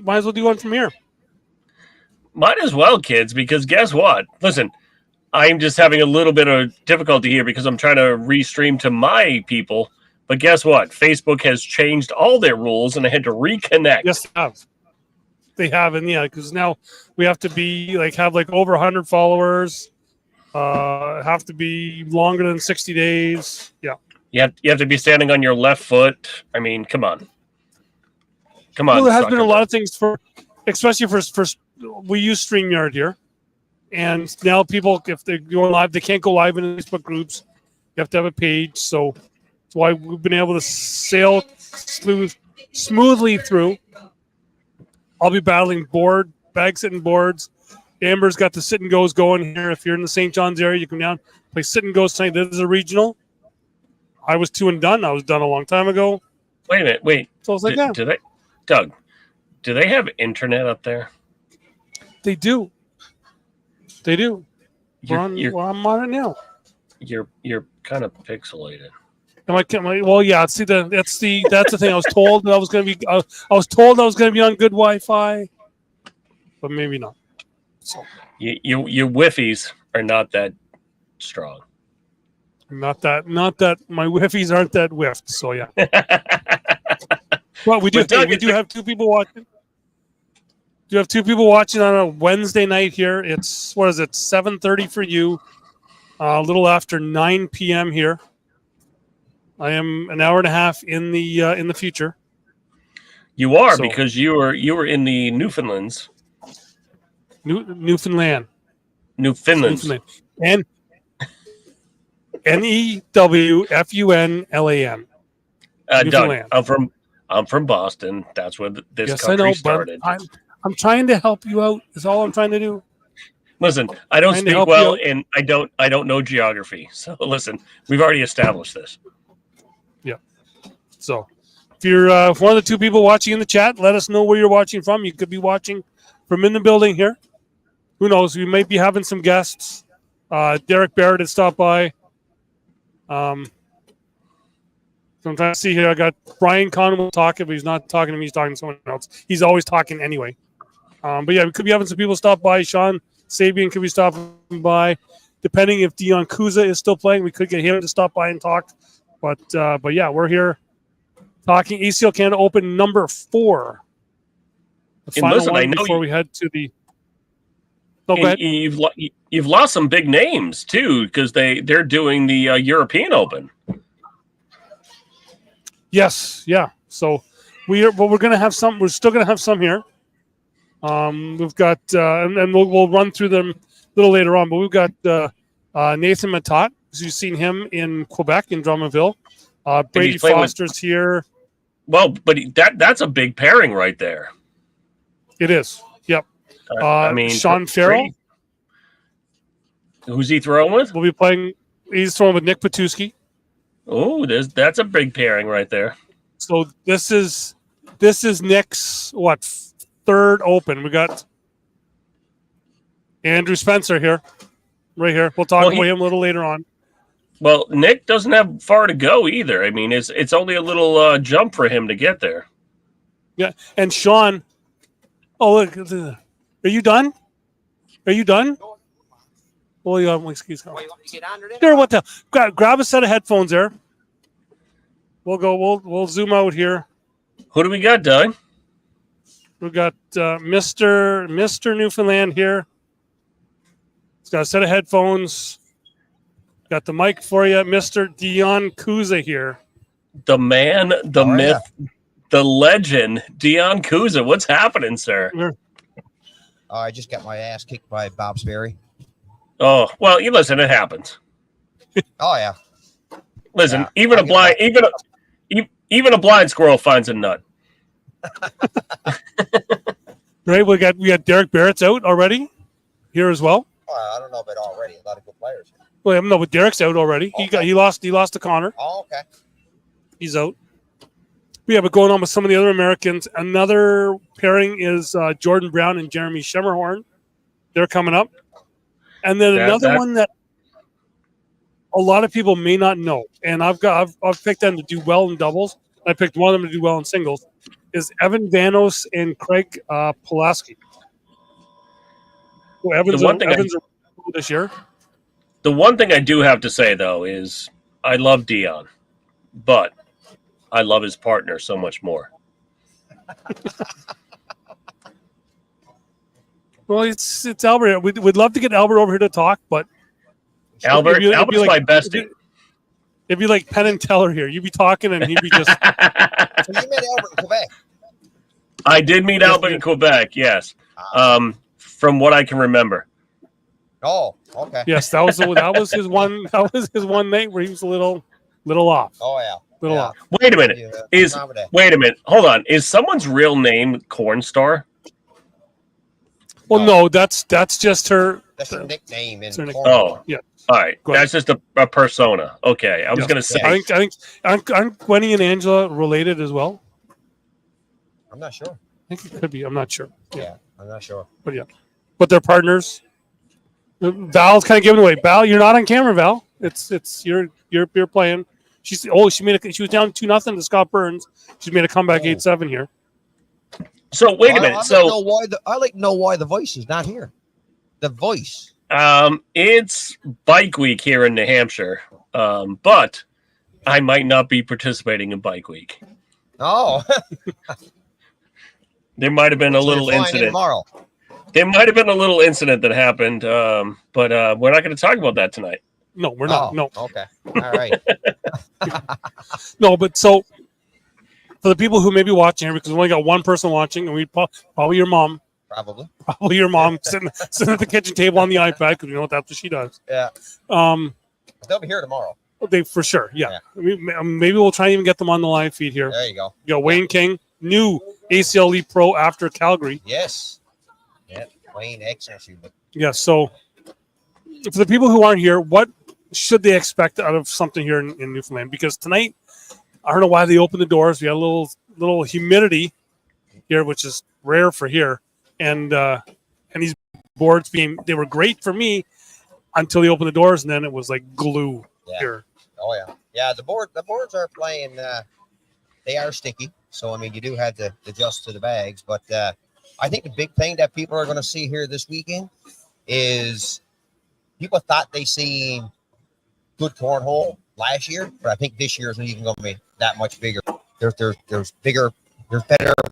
might as well do one from here. Might as well, kids, because guess what? Listen, I'm just having a little bit of difficulty here because I'm trying to restream to my people. But guess what? Facebook has changed all their rules, and I had to reconnect. Yes, they have. They have, and yeah, because now we have to be have over 100 followers. Have to be longer than 60 days. Yeah. You have to be standing on your left foot. I mean, come on. Well, there has been a lot of things especially for we use StreamYard here, and now people, if they're going live, they can't go live in Facebook groups. You have to have a page, so that's why we've been able to sail smoothly through. I'll be battling bag sitting boards. Amber's got the sit and goes going here. If you're in the St. John's area, you come down, play sit and goes tonight. This is a regional. I was 2 and done. I was done a long time ago. Wait a minute. Wait. So it's like that. Doug, do they have internet up there? They do. I'm on it now. You're kind of pixelated. Well, yeah. See, that's the thing. I was told that I was going to be. I was told I was going to be on good Wi-Fi, but maybe not. So your Wi-Fi's are not that strong. Not that my Wi-Fi's aren't that whiffed. So yeah. Well, we do have 2 people watching. You have 2 people watching on a Wednesday night here. It's 7:30 for you. A little after 9 p.m. here. I am an hour and a half in the future. You are, because you were in the Newfoundlands. Newfoundland. And NEWFUNLAN. Doug, I'm from Boston. That's where this country started. I'm trying to help you out. Is all I'm trying to do. Listen, I don't speak well, and I don't know geography. So listen, we've already established this. Yeah. So if you're one of the 2 people watching in the chat, let us know where you're watching from. You could be watching from in the building here. Who knows? We might be having some guests. Derek Barrett had stopped by. So I'm trying to see here. I got Brian Conwell talking, but he's not talking to me. He's talking to someone else. He's always talking anyway. But yeah, we could be having some people stop by. Sean Sabian could be stopping by. Depending if Dion Kuza is still playing, we could get him to stop by and talk. But yeah, we're here talking ACL Canada Open number 4. The final one before we head to the. Go ahead. You've lost some big names too, because they're doing the European Open. Yes, yeah. So we're going to have some. We're still going to have some here. We've got and we'll run through them a little later on. But we've got Nathan Matat. You've seen him in Quebec in Drummondville. Brady Foster's here. Well, but that's a big pairing right there. It is. Yep. Sean Farrell. Who's he throwing with? We'll be playing. He's throwing with Nick Patuski. Oh, that's a big pairing right there. So this is Nick's 3rd Open. We got Andrew Spencer here, right here. We'll talk about him a little later on. Well, Nick doesn't have far to go either. I mean, it's only a little jump for him to get there. Yeah, and Sean. Oh, look! Are you done? Are you done? Oh, you have my excuse. Sure, what the? Grab a set of headphones there. We'll go. We'll zoom out here. Who do we got, Doug? We got Mr. Newfoundland here. He's got a set of headphones. Got the mic for you, Mr. Dion Kuza here. The man, the myth, the legend, Dion Kuza. What's happening, sir? I just got my ass kicked by Bob Sperry. Oh, well, you listen, it happens. Oh yeah. Listen, even a blind squirrel finds a nut. Right, we got Derek Barrett's out already here as well. I don't know about already. A lot of good players. Well, no, but Derek's out already. Okay. He lost to Connor. Oh, okay. He's out. We have it going on with some of the other Americans. Another pairing is Jordan Brown and Jeremy Schemerhorn. They're coming up. And then another one that a lot of people may not know, and I've picked them to do well in doubles. I picked one of them to do well in singles. is Evan Vanos and Craig Pulaski. So Evans are this year. The one thing I do have to say, though, is I love Dion, but I love his partner so much more. Well, it's Albert. We'd love to get Albert over here to talk, but Albert's my bestie. It'd be like Penn and Teller here. You'd be talking, and he'd be just. So you met Albert in Quebec? I did meet Albert in Quebec. Yes, from what I can remember. Oh, okay. Yes, that was his one. That was his one night where he was a little off. Oh yeah, Little off. Wait a minute. Wait a minute. Hold on. Is someone's real name Cornstar? Well, no, that's just her. That's her nickname in nickname. Cornhole. Oh, yeah. All right. That's just a persona. Okay. I was going to say. I think aren't Gwenny and Angela related as well? I'm not sure. I think it could be. I'm not sure. Yeah, I'm not sure. But they're partners. Val's kind of giving away. Val, you're not on camera, Val. It's you're playing. She was down 2-0 to Scott Burns. She's made a comeback 8-7 here. So wait a minute. I like to know why the voice is not here. The voice. It's bike week here in New Hampshire, but I might not be participating in bike week. Oh, there might have been a little incident. There might have been a little incident that happened, but we're not going to talk about that tonight. No, we're not. No. Okay. All right. No, but so for the people who may be watching here, because we only got one person watching, and we probably your mom. Probably your mom sitting at the kitchen table on the iPad, because we know that's what she does. Yeah. They'll be here tomorrow. They for sure. Yeah. Maybe we'll try and even get them on the live feed here. There you go. You got Wayne King, new ACL Elite Pro after Calgary. Yes. Yeah. Wayne, excellent. Yeah. So for the people who aren't here, what should they expect out of something here in Newfoundland? Because tonight, I don't know why they opened the doors. We had a little humidity here, which is rare for here, and these boards they were great for me until they opened the doors, and then it was like glue here. Oh yeah, yeah. The boards are playing. They are sticky, so I mean you do have to adjust to the bags. But I think the big thing that people are going to see here this weekend is people thought they seen good cornhole last year, but I think this year isn't even going to be that much bigger. There's better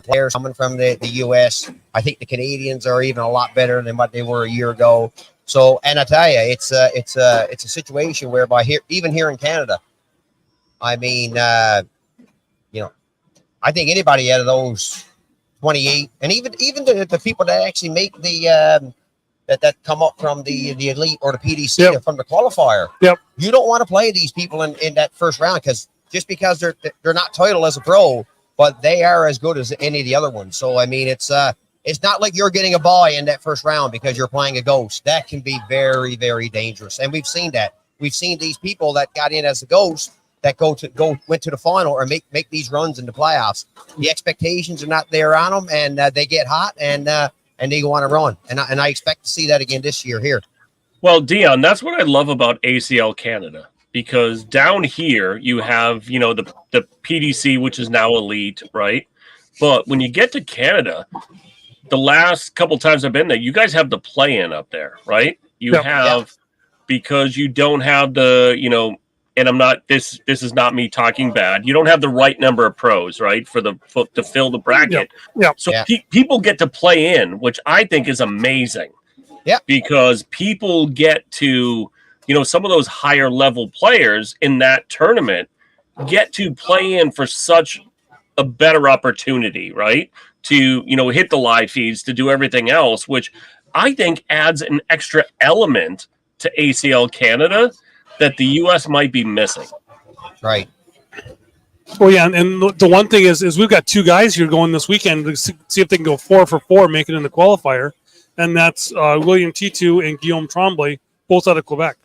players coming from the U.S. I think the Canadians are even a lot better than what they were a year ago. So, and I tell you, it's a situation whereby even here in Canada, I mean, I think anybody out of those 28, and even the people that actually make the that come up from the elite or the PDC from the qualifier. Yep. You don't want to play these people in that first round because they're not titled as a pro, but they are as good as any of the other ones. So I mean, it's not like you're getting a bye in that first round because you're playing a ghost. That can be very, very dangerous, and we've seen that. We've seen these people that got in as a ghost that went to the final or make these runs in the playoffs. The expectations are not there on them, and they get hot and they want to run. And I expect to see that again this year here. Well, Dion, that's what I love about ACL Canada, because down here you have, the PDC, which is now elite, right? But when you get to Canada, the last couple times I've been there, you guys have the play-in up there, right? Because you don't have the, and I'm not, this is not me talking bad. You don't have the right number of pros, right? To fill the bracket. So people get to play in, which I think is amazing. Yeah. Because people get to, some of those higher level players in that tournament get to play in for such a better opportunity, right? To, hit the live feeds, to do everything else, which I think adds an extra element to ACL Canada that the U.S. might be missing. Right. Oh, yeah, and the one thing is we've got two guys here going this weekend to see if they can go 4 for 4, make it in the qualifier, and that's William T2 and Guillaume Tremblay, both out of Quebec.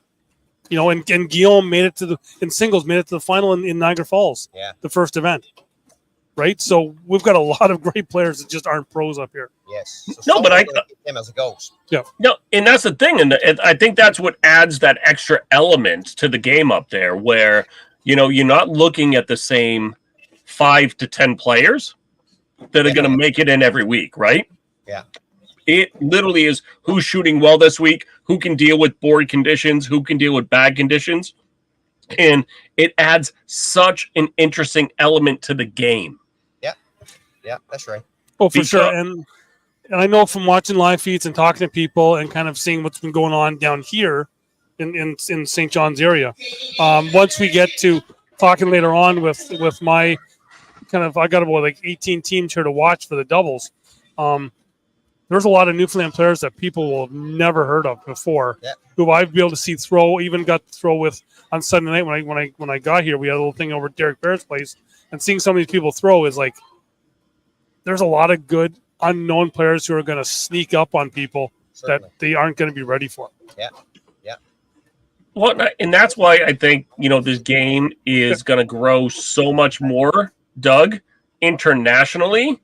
And Guillaume made it in singles, made it to the final in Niagara Falls, the first event. Right? So we've got a lot of great players that just aren't pros up here. Yes. But I him as a ghost. Yeah. No, and that's the thing, and I think that's what adds that extra element to the game up there, where you're not looking at the same 5 to 10 players that are going to make it in every week, right? Yeah. It literally is who's shooting well this week, who can deal with board conditions, who can deal with bad conditions. And it adds such an interesting element to the game. Yeah, that's right. Oh, for sure. And I know from watching live feeds and talking to people and kind of seeing what's been going on down here in St. John's area. Once we get to talking later on with my kind of, I got about like 18 teams here to watch for the doubles. There's a lot of Newfoundland players that people will have never heard of before, who I've been able to see throw. Even got to throw with on Sunday night when I got here. We had a little thing over at Derek Barrett's place, and seeing some of these people throw is like, there's a lot of good unknown players who are going to sneak up on people that they aren't going to be ready for. Yeah. Well, and that's why I think, this game is going to grow so much more, Doug, internationally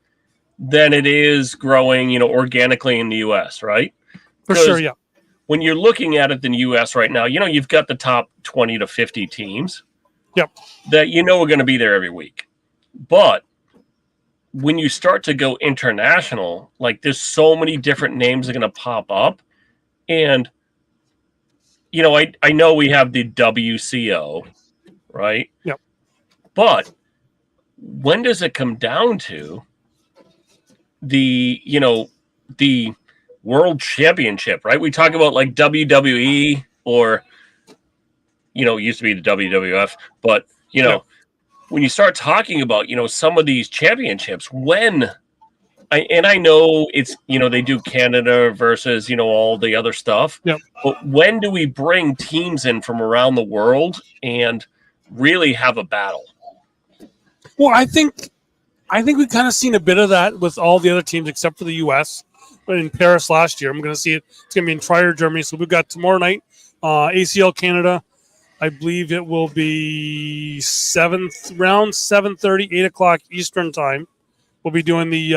than it is growing, organically in the U.S., right? For sure, yeah. When you're looking at it in the U.S. right now, you've got the top 20 to 50 teams that are going to be there every week. But when you start to go international, like there's so many different names that are going to pop up. And, I know we have the WCO, right? Yep. But when does it come down to the World Championship, right? We talk about like WWE or, it used to be the WWF, but, when you start talking about, some of these championships, I know it's, they do Canada versus, all the other stuff. Yep. But when do we bring teams in from around the world and really have a battle? Well, I think we've kind of seen a bit of that with all the other teams except for the U.S. But in Paris last year, I'm going to see it. It's going to be in Trier, Germany. So we've got tomorrow night, ACL Canada. I believe it will be 7:30, 8 o'clock Eastern time. We'll be doing the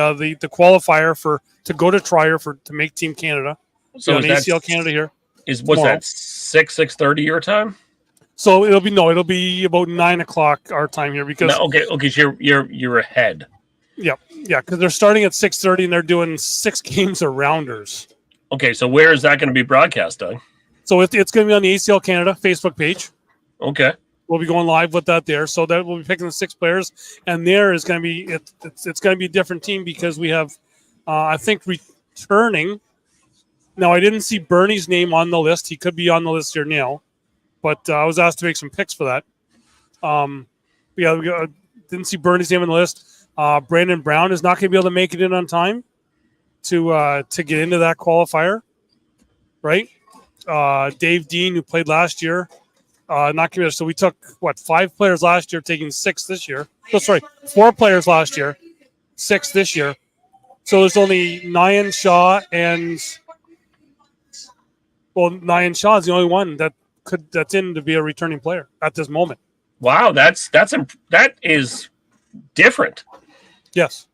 qualifier to go to Trier to make Team Canada. So is ACL Canada here? What's that 6:30 your time? So it'll be about 9 o'clock our time here because you're ahead. Yeah, because they're starting at 6:30 and they're doing 6 games of rounders. Okay, so where is that going to be broadcast, Doug? So it's going to be on the ACL Canada Facebook page. Okay. We'll be going live with that there. So that we'll be picking the 6 players, and there is going to be it's going to be a different team because we have I think returning. Now I didn't see Bernie's name on the list. He could be on the list here now, but I was asked to make some picks for that. Didn't see Bernie's name on the list. Brandon Brown is not going to be able to make it in on time to get into that qualifier, right? Dave Dean, who played last year, not going to be. So we took 5 players last year, taking 6 this year. Oh, sorry, 4 players last year, 6 this year. So there's only Nyan Shaw Nyan Shaw is the only one that's in to be a returning player at this moment. Wow, that is different. Yes.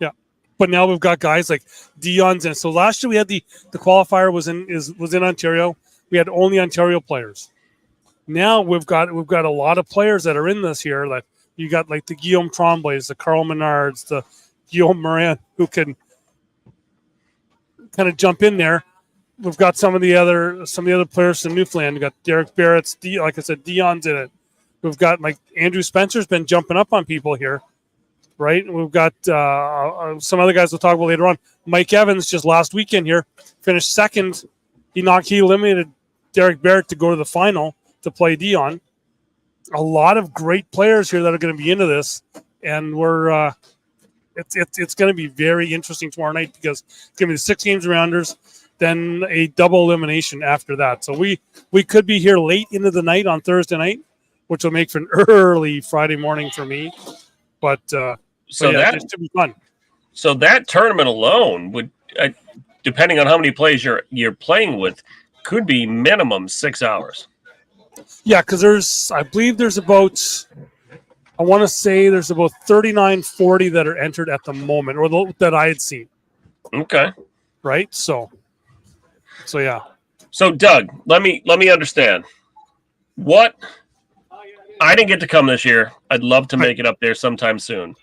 Yeah. But now we've got guys like Dion's in. So last year we had the qualifier was in Ontario. We had only Ontario players. Now we've got a lot of players that are in this here. Like you got like the Guillaume Tremblays, the Carl Menards, the Guillaume Morin, who can kind of jump in there. We've got some of the other players from Newfoundland. We've got Derek Barrett's, like I said, Dion's in it. We've got like Andrew Spencer's been jumping up on people here, right? We've got some other guys we'll talk about later on. Mike Evans just last weekend here finished second. He eliminated Derek Barrett to go to the final to play Dion. A lot of great players here that are going to be into this, and we're it's going to be very interesting tomorrow night because it's going to be the 6 games rounders, then a double elimination after that. So we could be here late into the night on Thursday night, which will make for an early Friday morning for me. But that should be fun. So that tournament alone would, depending on how many players you're playing with, could be minimum 6 hours. Yeah, because I believe there's about 39, 40 that are entered at the moment, or that I had seen. Okay. Right. So yeah. So Doug, let me understand. What? I didn't get to come this year. I'd love to make it up there sometime soon.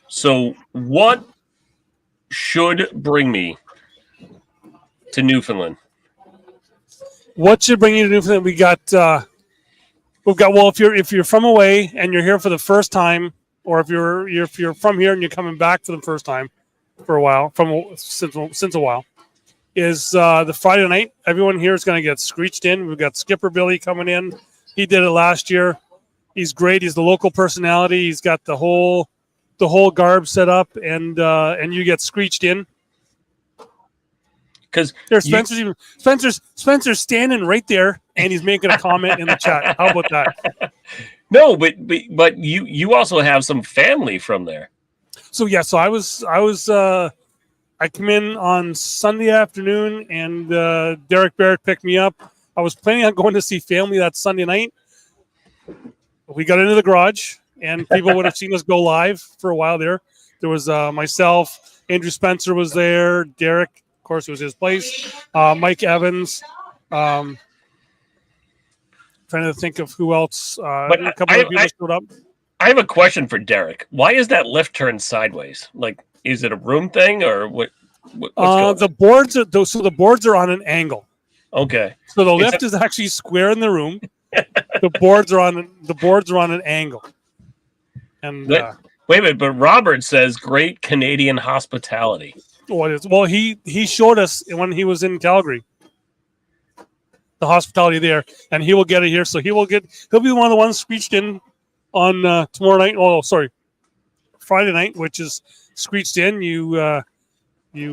So what should bring me to Newfoundland? What should bring you to Newfoundland? We've got. Well, if you're from away and you're here for the first time, or if you're from here and you're coming back for the first time for a while, since a while, is the Friday night. Everyone here is going to get screeched in. We've got Skipper Billy coming in. He did it last year. He's great. He's the local personality. He's got the whole garb set up, and you get screeched in. Because Spencer's standing right there, and he's making a comment in the chat. How about that? No, but you also have some family from there. So yeah, I come in on Sunday afternoon, and Derek Barrett picked me up. I was planning on going to see family that Sunday night. We got into the garage, and people would have seen us go live for a while there. There was myself, Andrew Spencer was there, Derek, of course, it was his place, Mike Evans. Trying to think of who else. A couple of people showed up. I have a question for Derek. Why is that lift turned sideways? Like, is it a room thing or what? The boards are on an angle. Okay. So the lift is actually square in the room. The boards are on an angle. And wait a minute, but Robert says great Canadian hospitality. What is? Well, he showed us when he was in Calgary the hospitality there, and he will get it here. So he'll be one of the ones screeched in on tomorrow night. Oh, sorry, Friday night, which is screeched in. You take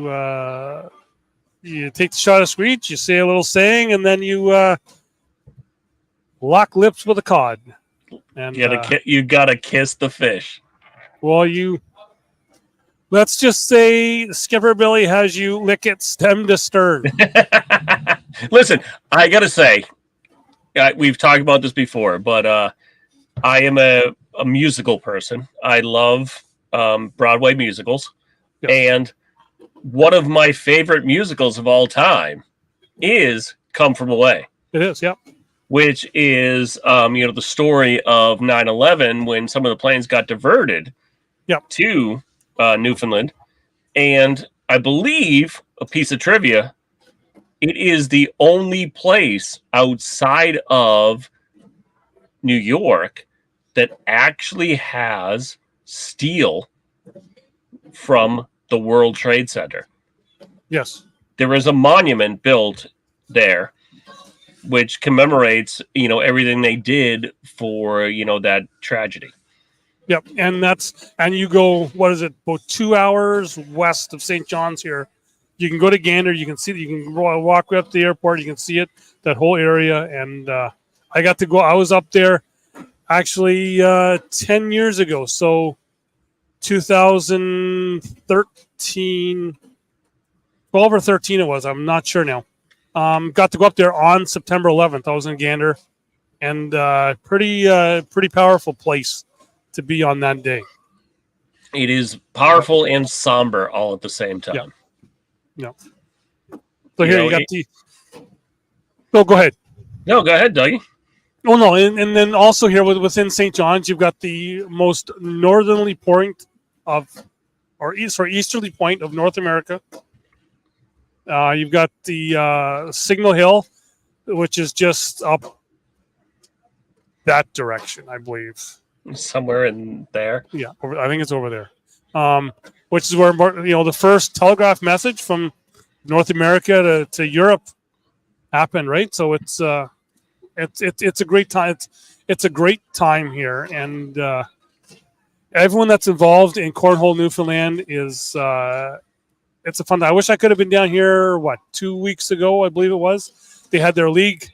the shot of screech, you say a little saying, and then you lock lips with a cod. And you gotta kiss the fish. Well, let's just say Skipper Billy has you lick it stem to stern. Listen, I gotta say, we've talked about this before, but I am a musical person. I love Broadway musicals, Yep. and one of my favorite musicals of all time is Come From Away. It is, yeah. Which is, the story of 9/11 when some of the planes got diverted to Newfoundland. And I believe, a piece of trivia, it is the only place outside of New York that actually has steel from the World Trade Center. Yes. There is a monument built there which commemorates, everything they did for, that tragedy. Yep. And you go, what is it, about 2 hours west of St. John's here. You can go to Gander. You can walk up to the airport. You can see it, that whole area. And I got to go. I was up there actually 10 years ago. So 2013, 12 or 13 it was. I'm not sure now. Got to go up there on September 11th. I was in Gander, and pretty powerful place to be on that day. It is powerful and somber all at the same time. Yeah. So here you got No, go ahead. No, go ahead, Dougie. Oh no, and then also here within St. John's, you've got the most northerly point easterly point of North America. You've got the Signal Hill, which is just up that direction, I believe. Somewhere in there. Yeah, I think it's over there. Which is where the first telegraph message from North America to Europe happened, right? So it's a great time. It's a great time here, and everyone that's involved in Cornhole Newfoundland is. It's a fun time. I wish I could have been down here. 2 weeks ago, I believe it was. They had their league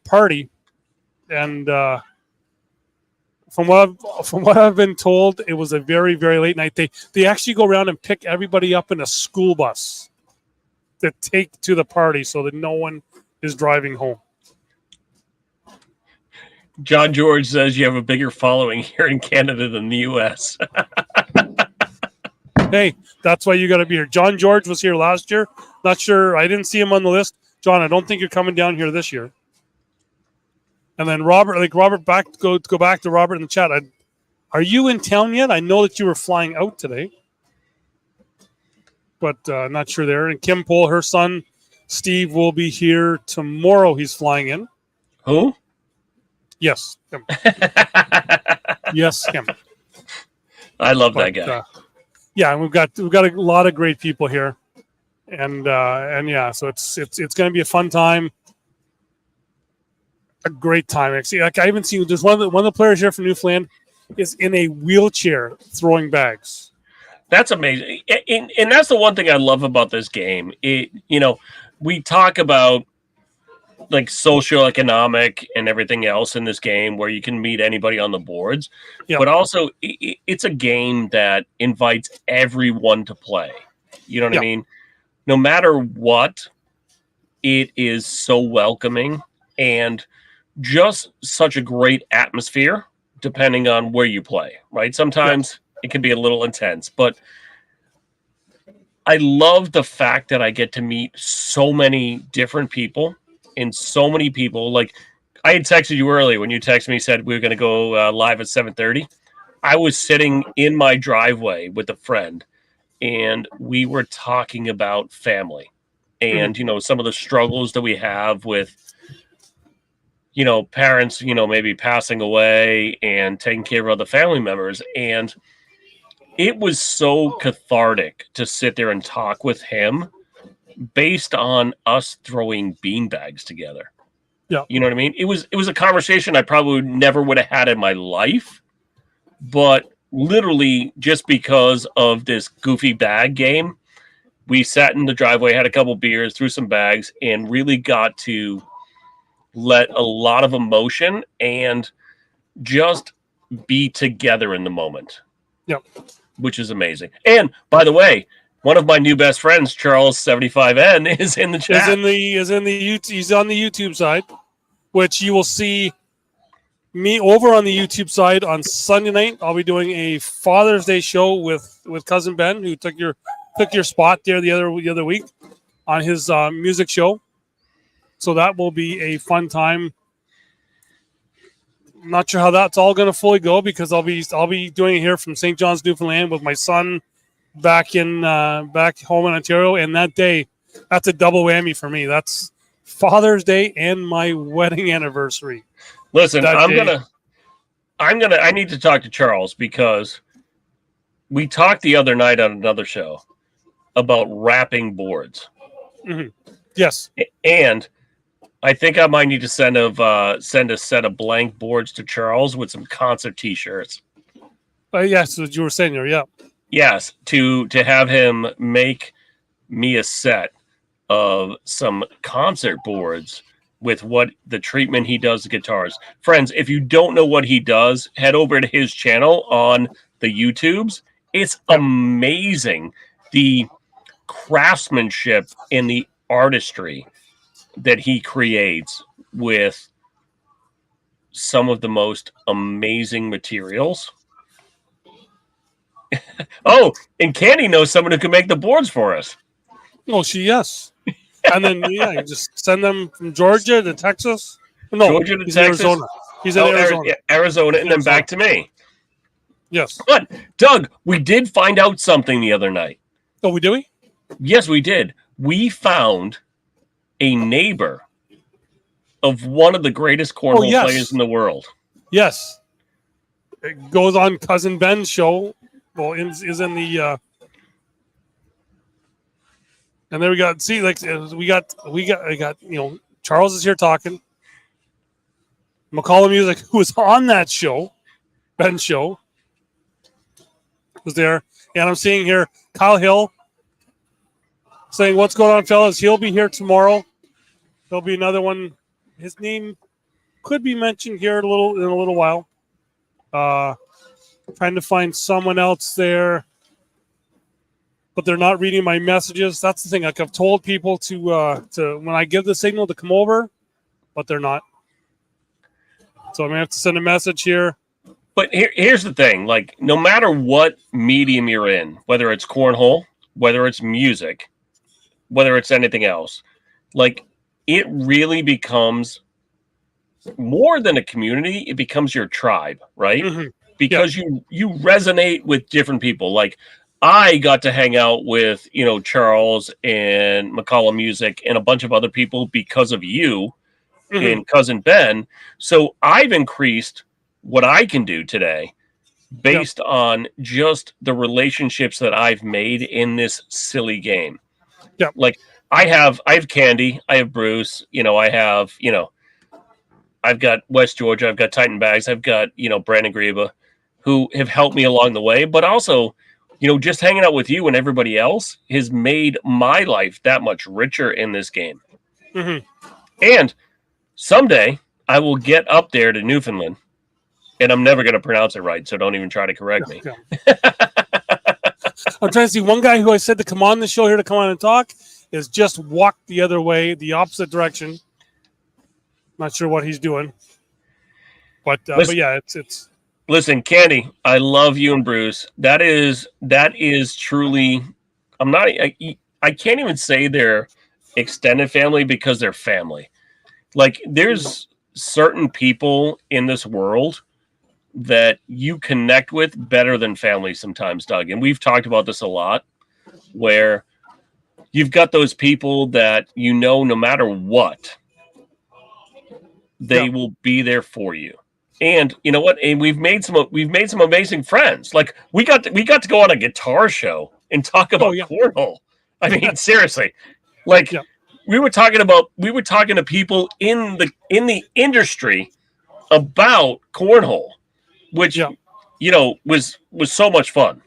party, and from what I've been told, it was a very, very late night. They actually go around and pick everybody up in a school bus to take to the party, so that no one is driving home. John George says you have a bigger following here in Canada than the U.S. Hey, that's why you got to be here. John George was here last year. Not sure. I didn't see him on the list. John, I don't think you're coming down here this year. And then Robert, go back to Robert in the chat. Are you in town yet? I know that you were flying out today. but not sure there. And Kim Pohl, her son, Steve, will be here tomorrow. He's flying in. Who? Yes. Him. Yes, him. I love that guy. Yeah, and we've got a lot of great people here. And yeah, so it's going to be a fun time. A great time. Actually, like I even seen there's one of the players here from Newfoundland is in a wheelchair throwing bags. That's amazing, and that's the one thing I love about this game. We talk about like socioeconomic and everything else in this game where you can meet anybody on the boards, but also it's a game that invites everyone to play. You know what I mean? No matter what, it is so welcoming and just such a great atmosphere depending on where you play, right? Sometimes it can be a little intense, but I love the fact that I get to meet so many different people and so many people. Like I had texted you earlier when you texted me, said we were going to go live at 7:30. I was sitting in my driveway with a friend and we were talking about family and, some of the struggles that we have with, parents, maybe passing away and taking care of other family members. And it was so cathartic to sit there and talk with him based on us throwing beanbags together. Yeah. You know what I mean? It was a conversation I probably never would have had in my life, but literally just because of this goofy bag game, we sat in the driveway, had a couple beers, threw some bags, and really got to let a lot of emotion and just be together in the moment. Yep. Which is amazing. And by the way, one of my new best friends, Charles 75N, is in the chat. He's on the YouTube side, which you will see me over on the YouTube side on Sunday night. I'll be doing a Father's Day show with cousin Ben, who took your spot there the other week on his music show. So that will be a fun time. I'm not sure how that's all going to fully go because I'll be doing it here from St. John's, Newfoundland, with my son back home in Ontario. And that day, that's a double whammy for me. That's Father's Day and my wedding anniversary. Listen, I need to talk to Charles because we talked the other night on another show about wrapping boards. Mm-hmm. Yes, and I think I might need to send a set of blank boards to Charles with some concert T-shirts. Yes, what you were saying there. Yeah. Yes, to have him make me a set of some concert boards with what the treatment he does to guitars. Friends, if you don't know what he does, head over to his channel on the YouTubes. It's amazing the craftsmanship and the artistry that he creates with some of the most amazing materials. Oh, and Candy knows someone who can make the boards for us. Oh, yes. And then you just send them from Georgia to Texas. No, Georgia to he's Texas. In Arizona. He's in Arizona. Arizona, and then back to me. Yes. But Doug, we did find out something the other night. Oh, did we? Yes, we did. We found a neighbor of one of the greatest cornhole players in the world. Yes. It goes on Cousin Ben's show. Well, is in the and there we got. See, like we got. Charles is here talking. McCall Music, who was on that show, Ben's show, was there, and I'm seeing here Kyle Hill saying, "What's going on, fellas? He'll be here tomorrow. There'll be another one. His name could be mentioned here in a little while. Trying to find someone else there, but they're not reading my messages. That's the thing. Like I've told people to when I give the signal to come over, but they're not. So I'm gonna have to send a message here. But here's the thing: like, no matter what medium you're in, whether it's cornhole, whether it's music, whether it's anything else, like it really becomes more than a community. It becomes your tribe, right? Mm-hmm. Because you resonate with different people. Like I got to hang out with, Charles and McCollum Music and a bunch of other people because of you and Cousin Ben. So I've increased what I can do today based on just the relationships that I've made in this silly game. Yeah. Like I have Candy, I have Bruce, I've got West Georgia, I've got Titan Bags, I've got, Brandon Greba, who have helped me along the way, but also, just hanging out with you and everybody else has made my life that much richer in this game. And someday I will get up there to Newfoundland, and I'm never going to pronounce it right, so don't even try to correct me. I'm trying to see one guy who I said to come on the show here to come on and talk is just walked the other way, the opposite direction. Not sure what he's doing, but yeah, it's. Listen, Candy, I love you and Bruce. That is truly. I can't even say they're extended family because they're family. Like there's certain people in this world that you connect with better than family sometimes, Doug. And we've talked about this a lot, where you've got those people that no matter what, they will be there for you. And you know what? And we've made some amazing friends. Like we got to go on a guitar show and talk about cornhole. I mean, seriously, like we were talking to people in the industry about cornhole, which was so much fun.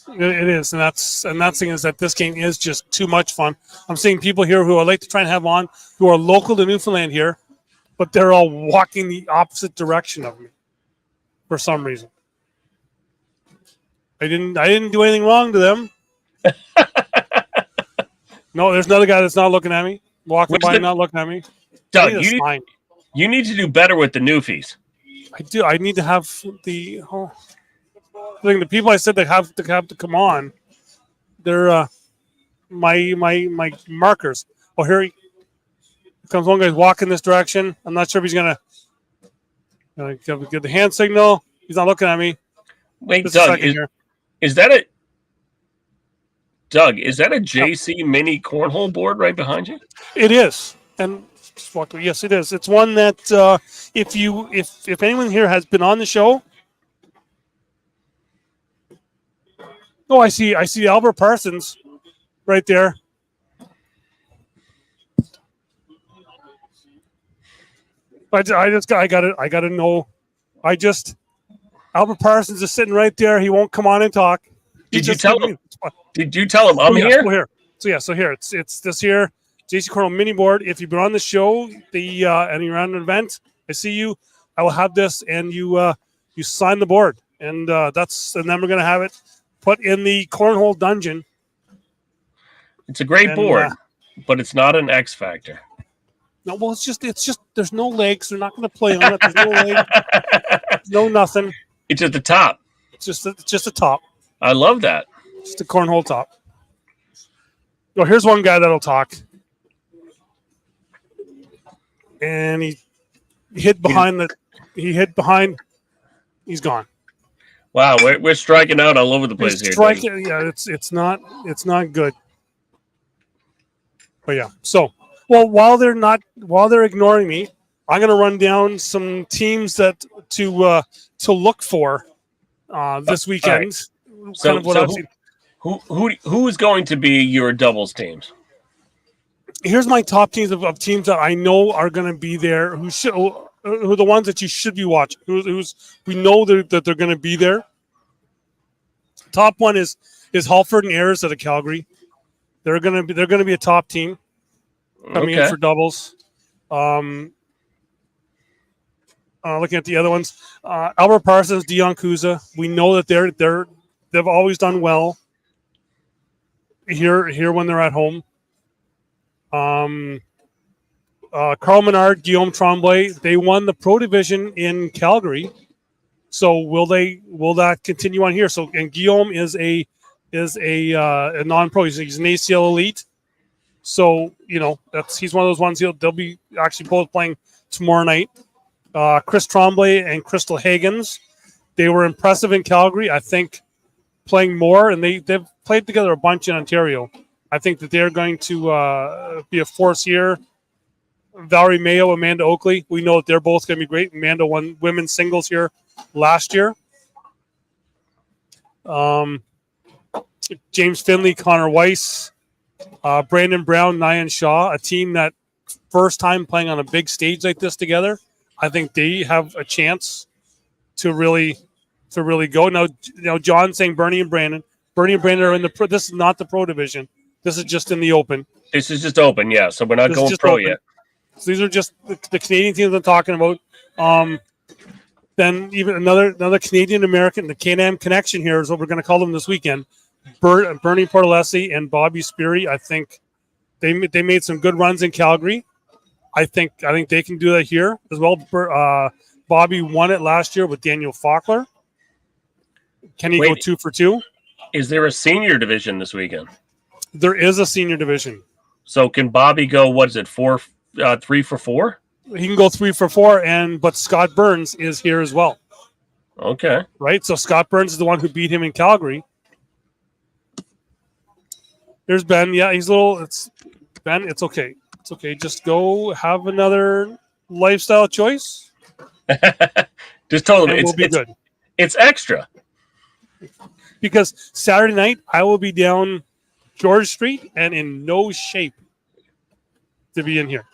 It is, and that's the thing is that this game is just too much fun. I'm seeing people here who I like to try and have on who are local to Newfoundland here, but they're all walking the opposite direction of me for some reason. I didn't do anything wrong to them. No, there's another guy that's not looking at me, walking by, not looking at me. Doug, you need to do better with the newfies. I do. I need to have the people I said they have to come on. They're my markers. Oh, here comes one guy's walking this direction. I'm not sure if he's gonna get the hand signal. He's not looking at me. Wait, Doug, is that a JC mini cornhole board right behind you? It is, and yes, it is. It's one that if anyone here has been on the show. Oh, I see Albert Parsons right there. I got to know. Albert Parsons is sitting right there. He won't come on and talk. Did you tell him I'm here? So here it's this here JC Cornhole mini board. If you've been on the show, and you're on an event, I see you. I will have this, and you sign the board, and then we're gonna have it put in the cornhole dungeon. It's a great board, but it's not an X factor. No, well, it's just there's no legs. They're not going to play on it. There's no legs. No nothing. It's just the top. It's just a top. I love that. Just a cornhole top. Oh, here's one guy that'll talk. And he hid behind. He's gone. Wow, we're striking out all over the place here. Striking, yeah, it's not good. But yeah, so while they're ignoring me, I'm gonna run down some teams that to look for this weekend. Right. So who's going to be your doubles teams? Here's my top teams of teams that I know are going to be there. Who are the ones that you should be watching? We know that they're going to be there. Top one is Halford and Ayers out of Calgary. They're going to be a top team coming in for doubles. Looking at the other ones, Albert Parsons, Dion Kuza. We know that they've always done well here when they're at home. Carl Menard, Guillaume Tremblay, they won the Pro Division in Calgary. So will that continue on here? So, and Guillaume is a non-pro. He's an ACL elite. So he's one of those ones. They'll be actually both playing tomorrow night. Chris Tremblay and Crystal Higgins, they were impressive in Calgary. I think playing more, and they've played together a bunch in Ontario. I think that they're going to be a force here. Valerie Mayo, Amanda Oakley. We know that they're both going to be great. Amanda won women's singles here last year. James Finley, Connor Weiss, Brandon Brown, Nyan Shaw, a team that first time playing on a big stage like this together. I think they have a chance to really go. Now John saying Bernie and Brandon. Bernie and Brandon are in the pro. This is not the pro division. This is just in the open. This is just open, yeah. So we're not going pro yet. So these are just the Canadian teams I'm talking about. Then even another Canadian American, the Can-Am Connection here is what we're going to call them this weekend. Bernie Portalesi and Bobby Speary. I think they made some good runs in Calgary. I think they can do that here as well. Bobby won it last year with Daniel Faulkner. Can he go 2 for 2? Is there a senior division this weekend? There is a senior division. So can Bobby go? What is it? 3 for 4? He can go 3 for 4, but Scott Burns is here as well. Okay. Right? So Scott Burns is the one who beat him in Calgary. There's Ben. Yeah, he's a little. It's Ben. It's okay. It's okay. Just go have another lifestyle choice. Just told him we'll be good. It's extra. Because Saturday night I will be down George Street and in no shape to be in here.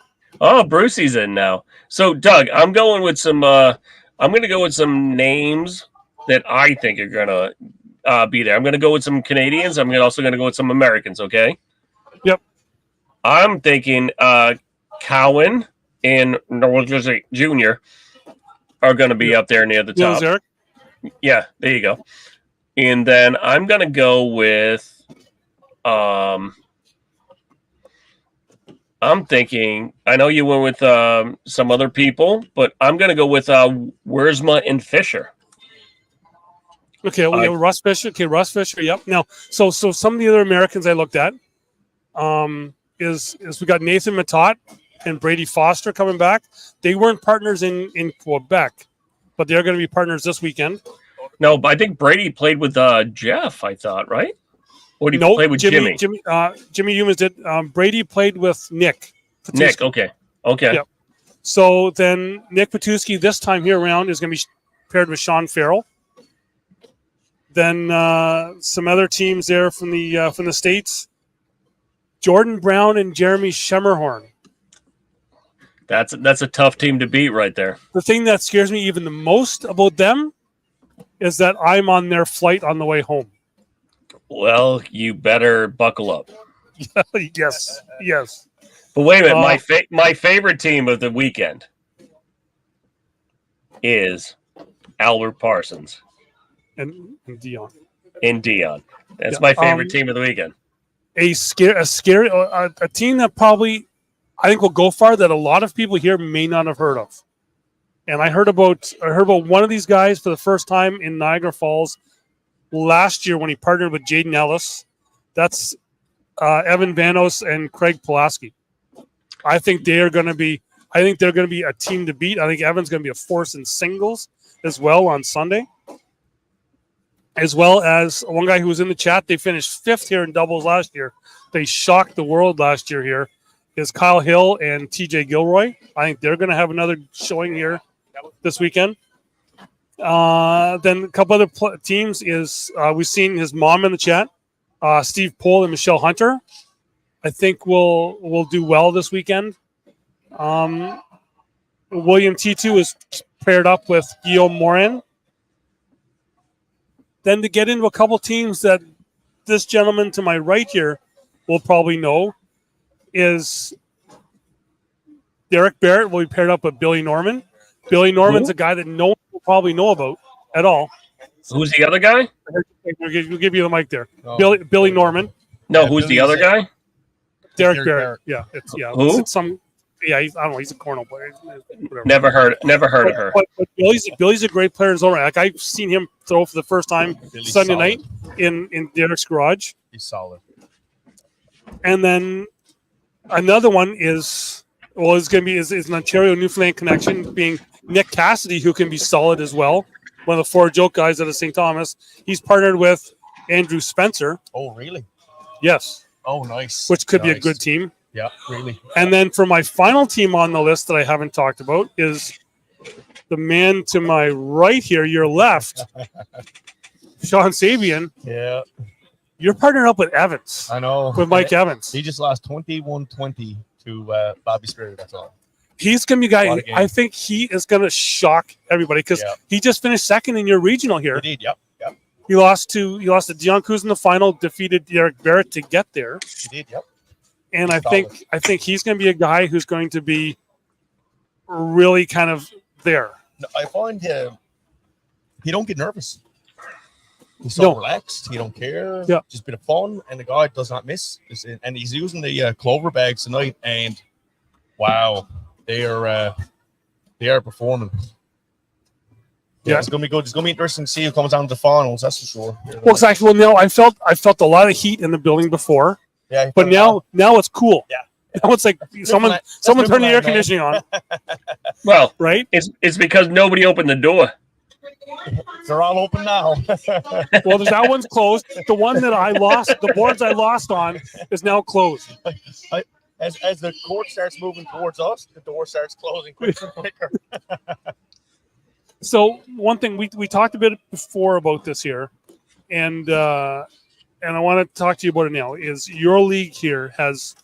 Oh, Brucey's in now. So, Doug, I'm going with some. I'm going to go with some names that I think are going to be there. I'm going to go with some Canadians. I'm also going to go with some Americans. Okay. Yep. I'm thinking Cowan and Norwood Jr. are going to be up there near the top. Eric? Yeah, there you go. And then I'm going to go with. I'm thinking, I know you went with some other people, but I'm going to go with Wiersma and Fisher. Okay, well, Russ Fisher. Okay, Russ Fisher. Yep. Now, so some of the other Americans I looked at is we got Nathan Matot and Brady Foster coming back. They weren't partners in Quebec, but they're going to be partners this weekend. No, but I think Brady played with Jeff, I thought, right? Or did he play with Jimmy? Jimmy Humans did. Brady played with Nick. Patuski. Nick, okay. Yep. So then Nick Patuski this time here around is going to be paired with Sean Farrell. Then some other teams there from the States. Jordan Brown and Jeremy Schemmerhorn. That's a tough team to beat right there. The thing that scares me even the most about them is that I'm on their flight on the way home. Well, you better buckle up. Yes. But wait a minute, my favorite team of the weekend is Albert Parsons and Dion. And Dion. That's my favorite team of the weekend. A scary team that probably I think will go far that a lot of people here may not have heard of. And I heard about one of these guys for the first time in Niagara Falls last year when he partnered with Jaden Ellis. That's Evan Vanos and Craig Pulaski. I think they're going to be a team to beat. I think Evan's going to be a force in singles as well on Sunday. As well as one guy who was in the chat, they finished 5th here in doubles last year. They shocked the world last year here. Is Kyle Hill and TJ Gilroy. I think they're going to have another showing here this weekend. Then a couple other teams is we've seen his mom in the chat, Steve Pohl and Michelle Hunter. I think will do well this weekend. William T2 is paired up with Guillaume Morin. Then to get into a couple teams that this gentleman to my right here will probably know is Derek Barrett will be paired up with Billy Norman. Billy Norman's a guy that no one will probably know about at all. Who's the other guy? We'll give you the mic there. Oh. Billy Norman. No, who's the other guy? Derek Barrett. Yeah, Who? It's some. Yeah, I don't know. He's a cornhole player. Whatever. Never heard of her. But Billy's a great player in his own right. Like I've seen him throw for the first time Sunday night in Derek's garage. He's solid. And then another one is going to be an Ontario Newfoundland connection, being Nick Cassidy, who can be solid as well. One of the 4 joke guys out of St. Thomas. He's partnered with Andrew Spencer. Oh, really? Yes. Oh, nice. Which could be a good team. Yeah, really. And then for my final team on the list that I haven't talked about is the man to my right here, your left, Sean Sabian. Yeah. You're partnered up with Evans. I know. With Mike Evans. He just lost 21-20 to Bobby Spirit, that's all. He's going to be a guy, I think he is going to shock everybody because he just finished second in your regional here. He did, yep. He lost to Dion Cruz in the final, defeated Derek Barrett to get there. He did, yep. And I think he's going to be a guy who's going to be really kind of there. I find he don't get nervous. He's so relaxed. He don't care. Yeah. Just a bit of fun, and the guy does not miss. And he's using the clover bags tonight, and wow, they are performing. Yeah, it's gonna be good. It's gonna be interesting to see who comes down to the finals. That's for sure. Well, exactly. Well, now I felt a lot of heat in the building before. Yeah, but now it's cool. Yeah. Now it's like someone turned the air conditioning on. Well, right? It's because nobody opened the door. They're all open now. Well, that one's closed. The one that I lost, the boards I lost on, is now closed. As the court starts moving towards us, the door starts closing quicker and quicker. So one thing we talked a bit before about this here, and I want to talk to you about it now. Is your league here has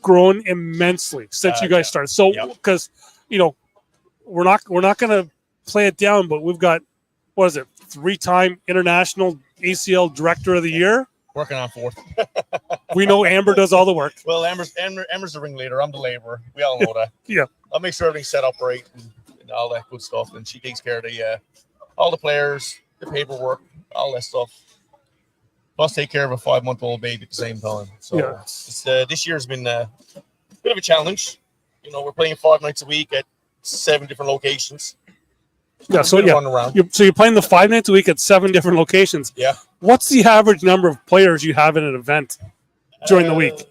grown immensely since you guys started? So because we're not going to play it down, but we've got, what is it, 3-time international ACL Director of the Year. Working on 4th. We know Amber does all the work. Well, Amber's the ringleader. I'm the laborer. We all know that. Yeah. I'll make sure everything's set up right and all that good stuff. And she takes care of all the players, the paperwork, all that stuff. Plus, take care of a 5-month-old baby at the same time. So this year's been a bit of a challenge. We're playing 5 nights a week at 7 different locations. Yeah, so you're playing the 5 nights a week at 7 different locations. Yeah. What's the average number of players you have in an event during the week?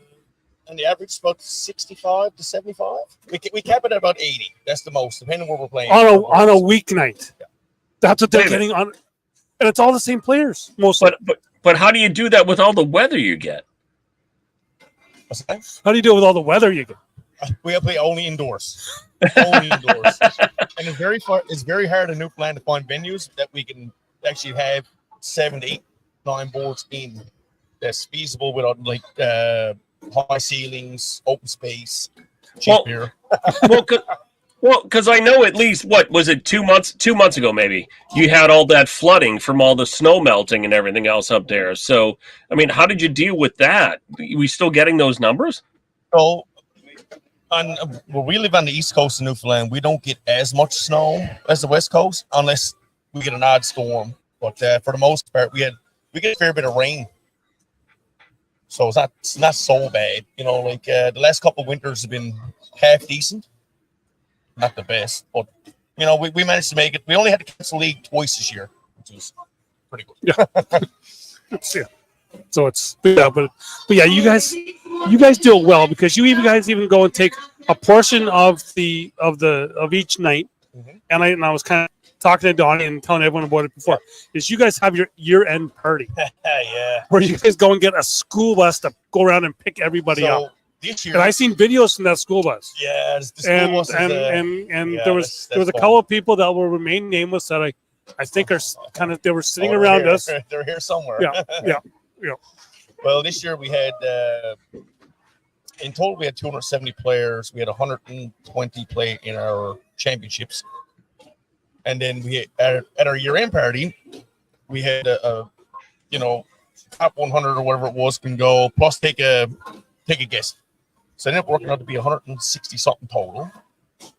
And the average is about 65 to 75. We cap it at about 80. That's the most, depending on where we're playing. On a weeknight. Yeah. That's what they're getting on, and it's all the same players mostly. But how do you do that with all the weather you get? What's that? How do you do it with all the weather you get? We play only indoors. Only indoors. And it's very hard in Newfoundland to find venues that we can actually have 7 to 8, 9 boards in that's feasible without high ceilings, open space, cheap beer. Because I know at least, what was it, 2 months ago maybe, you had all that flooding from all the snow melting and everything else up there. So, I mean, how did you deal with that? Are we still getting those numbers? So, where we live on the east coast of Newfoundland, we don't get as much snow as the west coast unless we get an odd storm. But for the most part, we get a fair bit of rain. So it's not so bad. The last couple of winters have been half decent. Not the best, but we managed to make it. We only had to cancel the league twice this year, which was pretty good. Yeah. So it's but you guys do it well because you guys even go and take a portion of each night. Mm-hmm. And I was kind of talking to Donnie and telling everyone about it before. Is you guys have your year-end party? Yeah. Where you guys go and get a school bus to go around and pick everybody up. This year, and I seen videos from that school bus. Yeah, the school bus there was a couple of people that will remain nameless that I think are kind of, they were sitting around us. They're here somewhere. Yeah. Well, this year we had in total we had 270 players. We had 120 play in our championships, and then we at our year-end party we had top 100 or whatever it was can go plus take a guest. So it ended up working out to be 160 something total.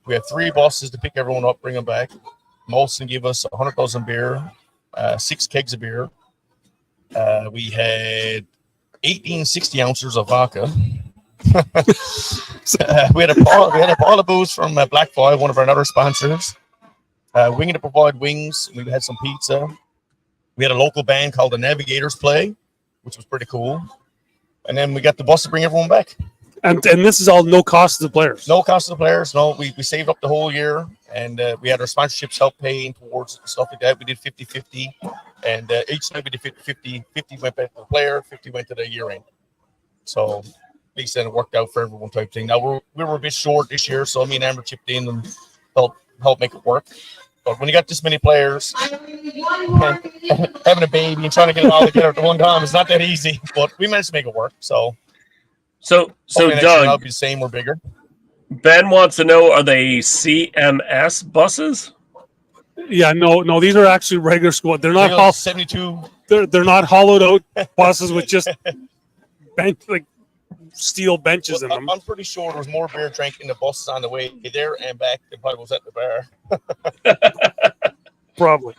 We had 3 buses to pick everyone up, bring them back. Molson gave us 100,000 beer, 6 kegs of beer. We had 18 60 ounces of vodka. We had a bottle of booze from Black Fly, one of our other sponsors. Winging to provide wings. We had some pizza. We had a local band called the Navigators play, which was pretty cool. And then we got the bus to bring everyone back. And this is all no cost to the players. No cost to the players. No, we saved up the whole year, and we had our sponsorships help paying towards stuff like that. We did 50-50. And each time we did 50 went back to the player, 50 went to the year end. So at least then it worked out for everyone type thing. Now we were a bit short this year, so me and Amber chipped in and help make it work. But when you got this many players, and having a baby and trying to get it all together at the one time is not that easy. But we managed to make it work. So Doug, I'll be the same or bigger. Ben wants to know: are they CMS buses? Yeah, no. These are actually regular school. They're not 72. They're not hollowed out buses with just like steel benches in them. I'm pretty sure there was more beer drank in the buses on the way there and back than probably was at the bar. Probably.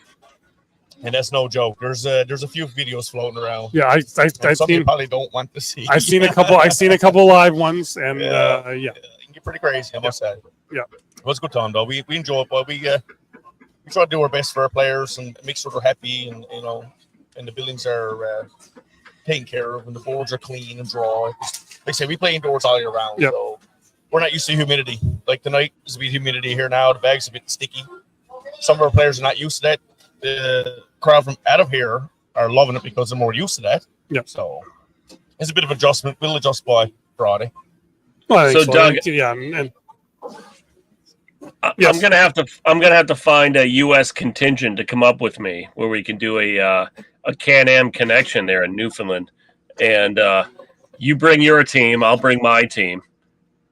And that's no joke. There's a few videos floating around. Yeah, I've some seen. you probably don't want to see. I've seen a couple. I've seen a couple live ones, and yeah. It can get pretty crazy. I must say. Yeah. It was a good time though. We enjoy it, but we try to do our best for our players and make sure they're happy, and and the buildings are taken care of, and the boards are clean and dry. Like I say, we play indoors all year round, so we're not used to humidity. Like tonight, there's a bit of humidity here now. The bag's a bit sticky. Some of our players are not used to that. The crowd from out of here are loving it because they're more used to that. Yeah. So it's a bit of adjustment. We'll adjust by Friday. Well, so Doug, and I'm gonna have to find a U.S. contingent to come up with me where we can do a Can-Am connection there in Newfoundland, and you bring your team, I'll bring my team,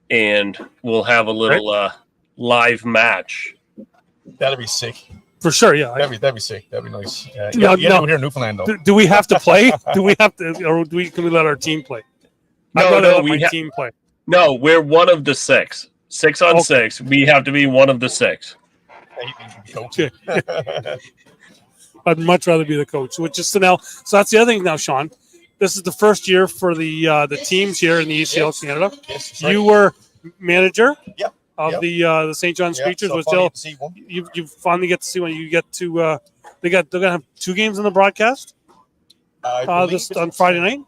and we'll have a little live match. That'd be sick. For sure, yeah. That'd be sick. That'd be nice. No, here in Newfoundland though. Do we have to play? Do we have to, or can we let our team play? No, we team play. No, we're one of the 6. 6 on 6. We have to be one of the 6. Okay. I'd much rather be the coach. Which is so that's the other thing now, Sean. This is the first year for the teams here in the ECL Canada. Yes, right. You were manager. Yep. Of the St. John Screechers, was still you finally get to see when you get to they're gonna have 2 games in the broadcast. This on Friday night.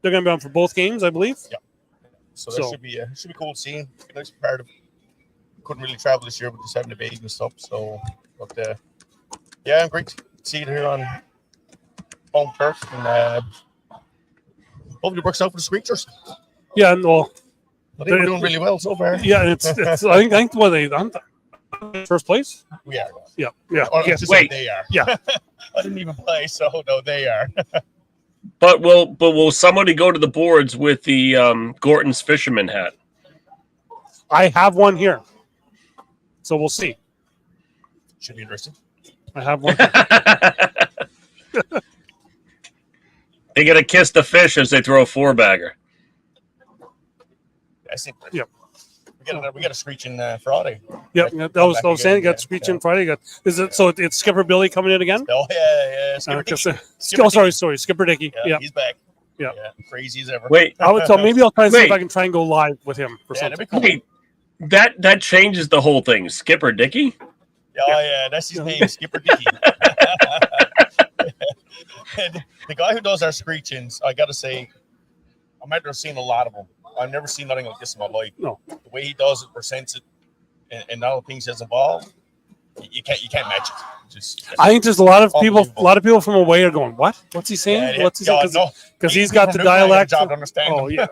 They're gonna be on for both games, I believe. Yeah. So that should be cool seeing. Nice comparative. Couldn't really travel this year with just having the baby and stuff. So, but I'm great to see it here on home turf, and hopefully it works out for the Screechers. Yeah, well. I think we're doing really well so far. Yeah, it's I think what they on first place. We are. Yeah. Wait, they are. Yeah. I didn't even play, so no, they are. But will somebody go to the boards with the Gorton's fisherman hat? I have one here, so we'll see. Should be interesting. I have one. They get to kiss the fish as they throw a 4-bagger. I think. Yep. We got a screeching Friday. Yep. That was saying. Got screeching Friday. Is it so? It's Skipper Billy coming in again? Oh yeah. Skipper Dickey. Sorry, Skipper Dickey. Yeah, he's back. Yeah. Crazy as ever. Wait, maybe I'll try and see if I can try and go live with him for something. Cool. Wait, that changes the whole thing. Skipper Dickey? Yeah, that's his name, Skipper Dickey. The guy who does our screechings, I got to say, I might have seen a lot of them. I've never seen nothing like this in my life. No, the way he does it, presents it, and all the ththings that's involved, you can't match it. I think there's a lot of people from away are going, what? What's he saying? What's he saying? Because he's got the dialect. Oh yeah.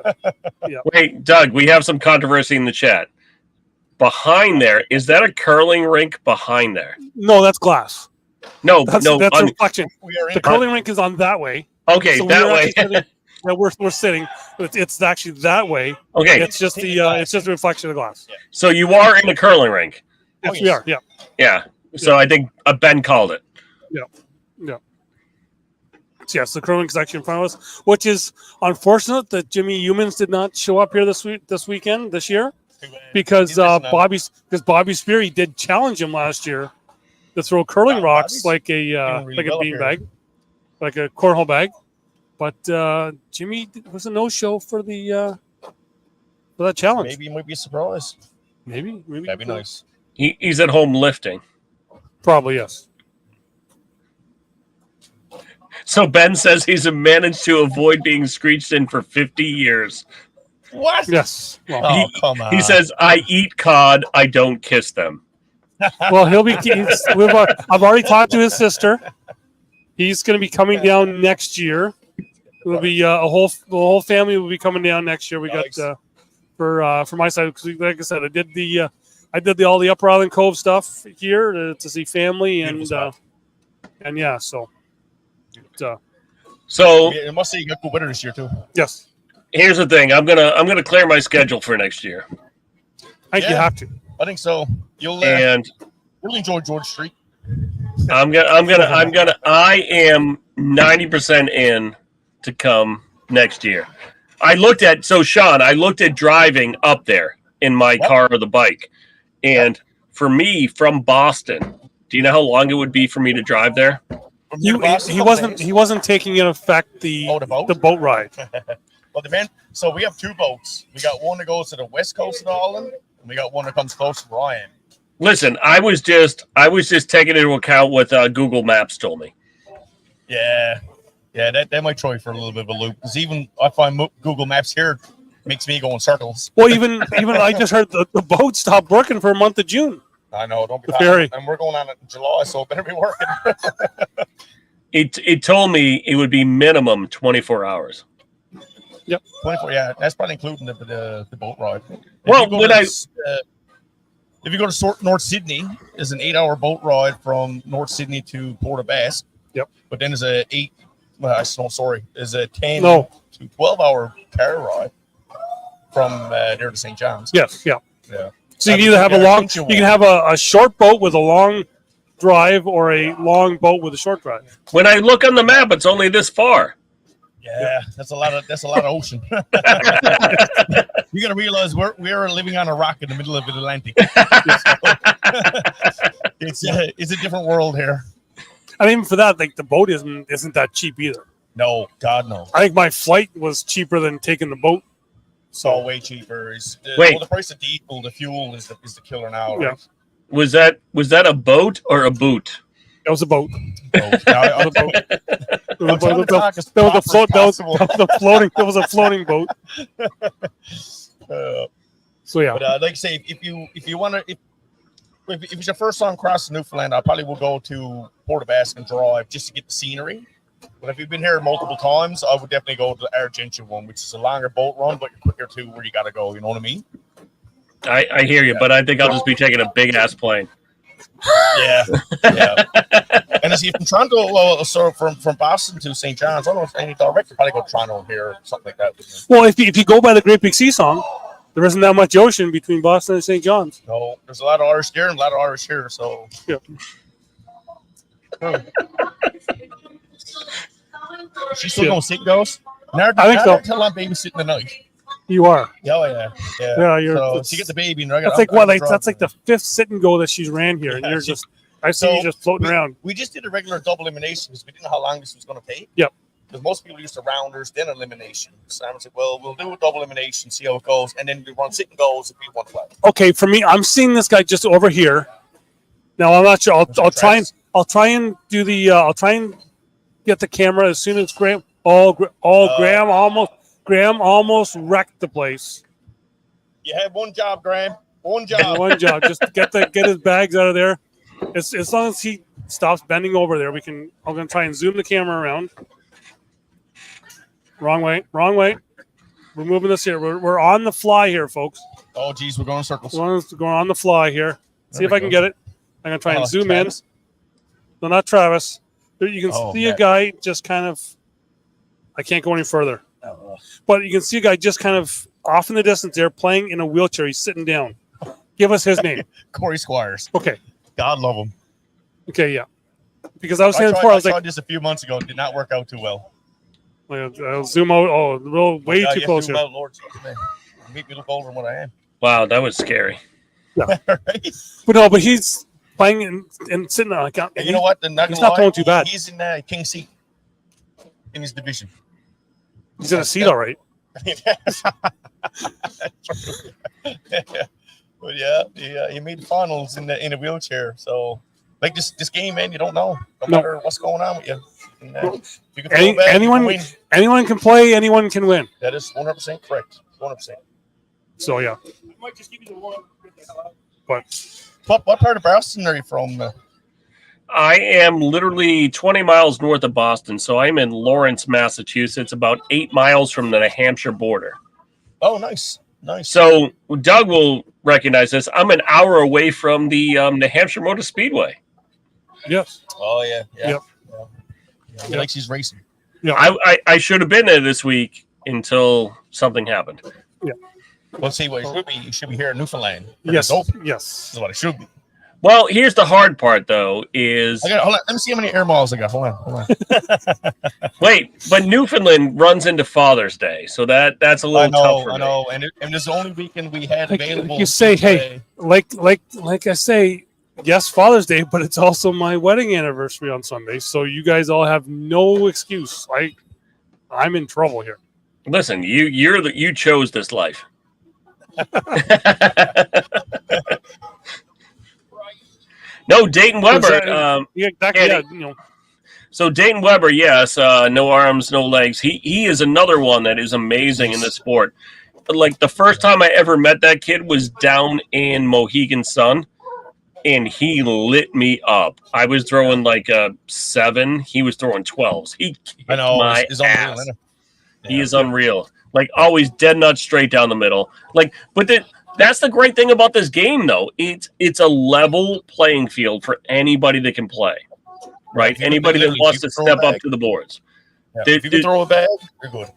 Wait, Doug, we have some controversy in the chat. Behind there, is that a curling rink behind there? No, that's glass. No, that's a reflection. The curling rink is on that way. Okay, so that way. Yeah, we're sitting. It's actually that way. Okay, it's just it's just a reflection of the glass. Yeah. So you are in the curling rink. Yes, we are. Yeah. Yeah. So I think Ben called it. Yeah. Yes, the curling is actually in front of us, which is unfortunate that Jimmy Humans did not show up here this year, because Bobby Spear, he did challenge him last year to throw curling rocks like a beanbag, like a cornhole bag. But Jimmy was a no-show for the for that challenge. Maybe it might be a surprise. Maybe that'd be nice. He's at home lifting. Probably yes. So Ben says he's managed to avoid being screeched in for 50 years. What? Yes. Well, come on. He says, "I eat cod. I don't kiss them." Well, he'll be. I've already talked to his sister. He's going to be coming down next year. It'll be the whole family will be coming down next year. We Nice. got for my side, because like I said, I did all the Upper Island Cove stuff here to see family and yeah. So I must say you got good weather this year too. yes, here's the thing. I'm gonna clear my schedule for next year. I think you have to. I think so. You'll enjoy George Street. I am 90% in to come next year. Sean, I looked at driving up there in my car or the bike. And for me from Boston, do you know how long it would be for me to drive there? He wasn't taking into effect the boat ride. Well, so we have two boats. We got one that goes to the west coast of Ireland, and we got one that comes close to where I am. Listen, I was just taking into account what Google Maps told me. Yeah, that might throw you for a little bit of a loop. Because even I find Google Maps here makes me go in circles. Well, even I just heard the boat stopped working for a month of June. I know, don't be the ferry, and we're going on it in July, so it better be working. It told me it would be minimum 24 hours. Yep, 24. Yeah, that's probably including the boat ride. If you go to North Sydney, there's an 8-hour boat ride from North Sydney to Port of Basque. Yep. But then there's a 10 to 12-hour car ride from there to St. John's. Yes, yeah. Yeah. So you can either have you can have a short boat with a long drive or a long boat with a short drive. When I look on the map, it's only this far. Yeah, that's a lot of ocean. You got to realize we're living on a rock in the middle of the Atlantic. It's a different world here. And even for that, like the boat isn't that cheap either. No, God no. I think my flight was cheaper than taking the boat. So way cheaper. The price of diesel, the fuel is the killer now. Yeah. Right? Was that a boat or a boot? That was a boat. There was a floating boat. So yeah. But like I say, if you want to, if it's your first time crossing Newfoundland, I probably will go to Port of Basque and drive just to get the scenery. But if you've been here multiple times, I would definitely go to the Argentia one, which is a longer boat run, but you're quicker to where you got to go. You know what I mean? I hear you, but I think I'll just be taking a big ass plane. Yeah. And see, from Toronto, from Boston to St. John's, I don't know if any direct, you probably go to Toronto here or something like that. Well, if you go by the Great Big Sea Song, there isn't that much ocean between Boston and St. John's. No, there's a lot of Irish there and a lot of Irish here. So yeah. She's still gonna sit, Ghost? I think so. Until I'm babysitting tonight. You are. Yeah. So she gets the baby, and that's like the fifth sit and go that she's ran here, and you just floating around. We just did a regular double elimination because we didn't know how long this was going to take. Yep. Because most people used to rounders, then elimination. So I said, well, we'll do a double elimination, see how it goes, and then we run sit and goes if we want to play. Okay, for me, I'm seeing this guy just over here. Now I'm not sure. I'll try and get the camera as soon as Graham. Graham almost wrecked the place. You had one job, Graham. One job. One job. Just get his bags out of there. As long as he stops bending over there, I'm gonna try and zoom the camera around. Wrong way. We're moving this here. We're on the fly here, folks. Oh, geez, we're going in circles. We're going on the fly here. See if I can get it. I'm gonna try and zoom Travis. In. No, not Travis. You can see a guy just kind of. I can't go any further. But you can see a guy just kind of off in the distance there playing in a wheelchair. He's sitting down. Give us his name. Corey Squires. Okay. God love him. Okay, yeah. Because I was saying before, I tried this a few months ago. It did not work out too well. I'll zoom out. Oh, way too close here. Lord, make me look older than what I am. Wow, that was scary. Yeah. Right? But he's playing and sitting there. You know what? He's not throwing too bad. He's in King Seat in his division. He's in a seat, all right. But he made the finals in a wheelchair. So, like this game, man, you don't know. No matter what's going on with you. You can anyone can play. Anyone can win. That is 100% correct. 100%. So yeah. I might just give you the one. But what part of Boston are you from? I am literally 20 miles north of Boston, so I'm in Lawrence, Massachusetts, about 8 miles from the New Hampshire border. Oh, nice. Nice. So Doug will recognize this. I'm an hour away from the New Hampshire Motor Speedway. Yes. Oh, yeah. Yeah. Yep. Yeah. He likes his racing. Yeah. I should have been there this week until something happened. Well, see, what he should be here in Newfoundland. Yes. Dope. Yes. That's what it should be. Well, here's the hard part, though, is... Hold on. Let me see how many air miles I got. Hold on. Wait, but Newfoundland runs into Father's Day, so that's a little tough for me. I know. And this is the only weekend we had available. Like you say, hey, like I say, yes, Father's Day, but it's also my wedding anniversary on Sunday, so you guys all have no excuse. I'm in trouble here. Listen, you chose this life. No, Dayton Weber. Yeah, exactly. Eddie. Yeah, So Dayton Weber, yes, no arms, no legs. He is another one that is amazing in this sport. Like the first time I ever met that kid was down in Mohegan Sun, and he lit me up. I was throwing like a 7. He was throwing 12s. He kicked my ass. Unreal, He is unreal. Like always dead nuts straight down the middle. That's the great thing about this game, though. It's a level playing field for anybody that can play, right? Anybody that wants to step up to the boards. Yeah. If you can throw a bag, you're good.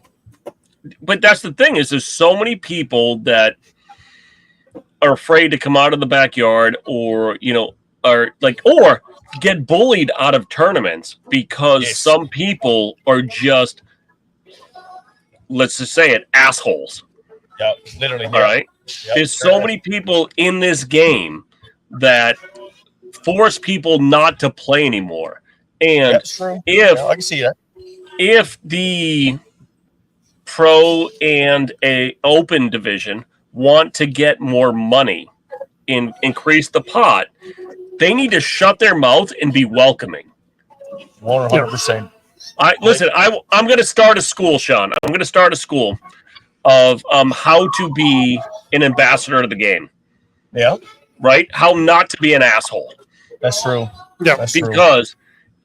But that's the thing is there's so many people that are afraid to come out of the backyard or get bullied out of tournaments because some people are just, let's just say it, assholes. Yeah, literally. All right. Yep, there's so many people in this game that force people not to play anymore. And that's true. I can see that. If the pro and a open division want to get more money and increase the pot, they need to shut their mouth and be welcoming. 100%. Listen, I'm going to start a school, Sean. I'm going to start a school of how to be an ambassador to the game. Yeah. Right? How not to be an asshole. That's true. Yeah. That's because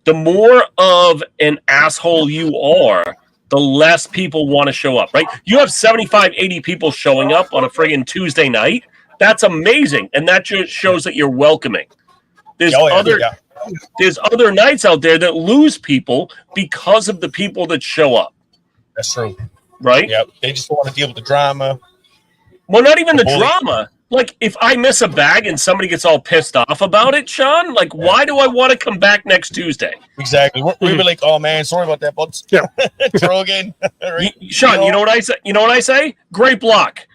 the more of an asshole you are, the less people want to show up, right? You have 75, 80 people showing up on a friggin' Tuesday night. That's amazing. And that just shows that you're welcoming. There's other nights out there that lose people because of the people that show up. That's true. Right? Yeah. They just don't want to deal with the drama. Well, not even the drama. Like, if I miss a bag and somebody gets all pissed off about it, Sean, why do I want to come back next Tuesday? Exactly. We'd be like, oh, man, sorry about that, but yeah. Throw again. Right? Sean, you know what I say? You know what I say? Great block.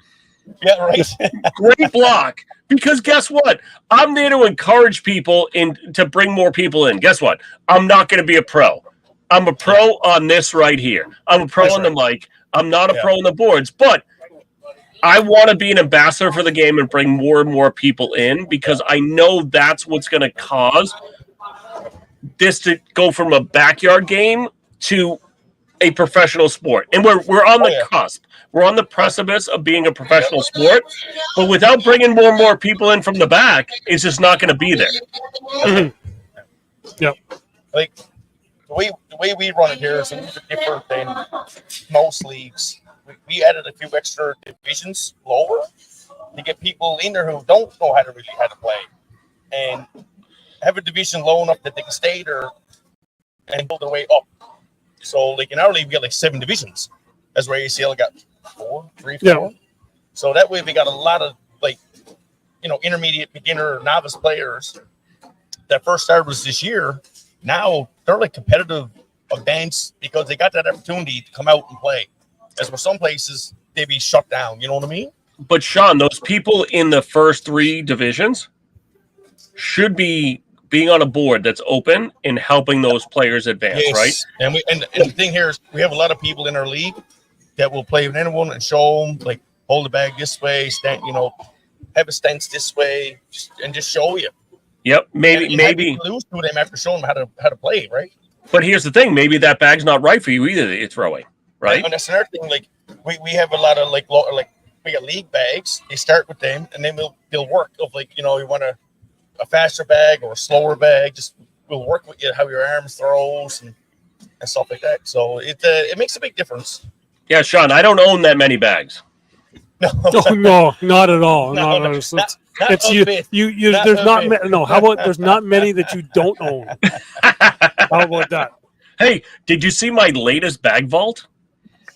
Yeah, right. Great block. Because guess what? I'm there to encourage people and to bring more people in. Guess what? I'm not going to be a pro. I'm a pro on this right here. I'm a pro on the mic. I'm not a pro on the boards, but I want to be an ambassador for the game and bring more and more people in because I know that's what's going to cause this to go from a backyard game to a professional sport. And we're on the cusp. We're on the precipice of being a professional sport, but without bringing more and more people in from the back, it's just not going to be there. Mm-hmm. Yeah. Like the way we run it here is a little bit different than most leagues. We added a few extra divisions lower to get people in there who don't know how to play, and have a division low enough that they can stay there and build their way up. So, like in our league, we got like 7 divisions. That's where ACL got 4. Yeah. So that way, we got a lot of intermediate, beginner, novice players that first started us this year. Now they're like competitive events because they got that opportunity to come out and play. As for some places, they be shut down. You know what I mean? But Sean, those people in the first 3 divisions should be being on a board that's open and helping those players advance, right? And the thing here is we have a lot of people in our league that will play with anyone and show them, like, hold the bag this way, stand, have a stance this way, and just show you. Yep, maybe lose to them after showing them how to play, right? But here's the thing: maybe that bag's not right for you either. That you're throwing, right? And that's another thing. Like we have a lot of we got league bags. They start with them, and then they'll work of you want a faster bag or a slower bag. Just will work with you, how your arms throws and stuff like that. So it makes a big difference. Yeah, Sean, I don't own that many bags. No, Oh, no, not at all. No, not no, at all. not It's a you. bit. You. Not There's a not. bit. No. How about there's not many that you don't own? How about that? Hey, did you see my latest bag vault?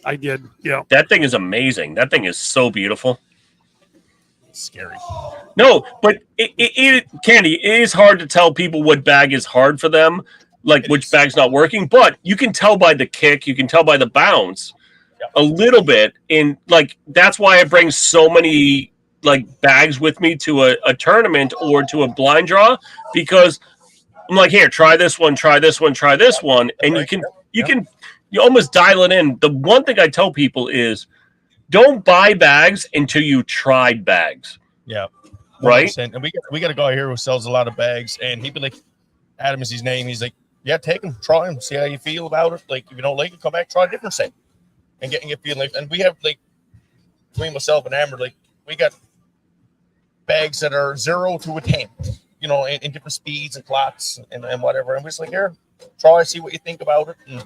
I did. Yeah. That thing is amazing. That thing is so beautiful. Scary. No, but Candy, it is hard to tell people what bag is hard for them, like which bag's not working. But you can tell by the kick, you can tell by the bounce a little bit. And like that's why I bring so many like bags with me to a tournament or to a blind draw, because I'm like, here, try this one, try this one, try this one, and you almost dial it in. The one thing I tell people is don't buy bags until you tried bags. Yeah. 100%. Right. And we got a guy here who sells a lot of bags, and he'd be like, Adam is his name. He's like, yeah, take them, try them, see how you feel about it. Like, if you don't like it, come back, try a different set, and getting it feeling like. And we have like, between myself and Amber, like we got bags that are 0 to a 10, you know, in different speeds and clots and whatever. And we're just like, here, try, see what you think about it. And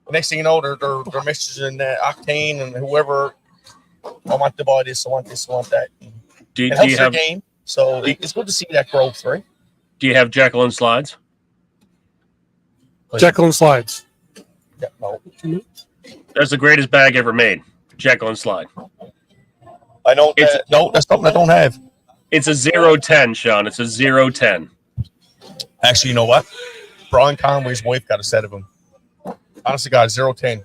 the next thing you know, they're messaging Octane and whoever. I want to buy this. I want this. I want that. Do It helps you their have game, so it's good to see that growth, right? Do you have Jekyll and Slides? Jekyll and Slides. Yeah, no. That's the greatest bag ever made. Jekyll and Slide. I know that. No, that's something I don't have. It's a 0-10, Sean. It's a 0-10. Actually, you know what? Brian Conway's wife got a set of them. Honestly, God, 0-10.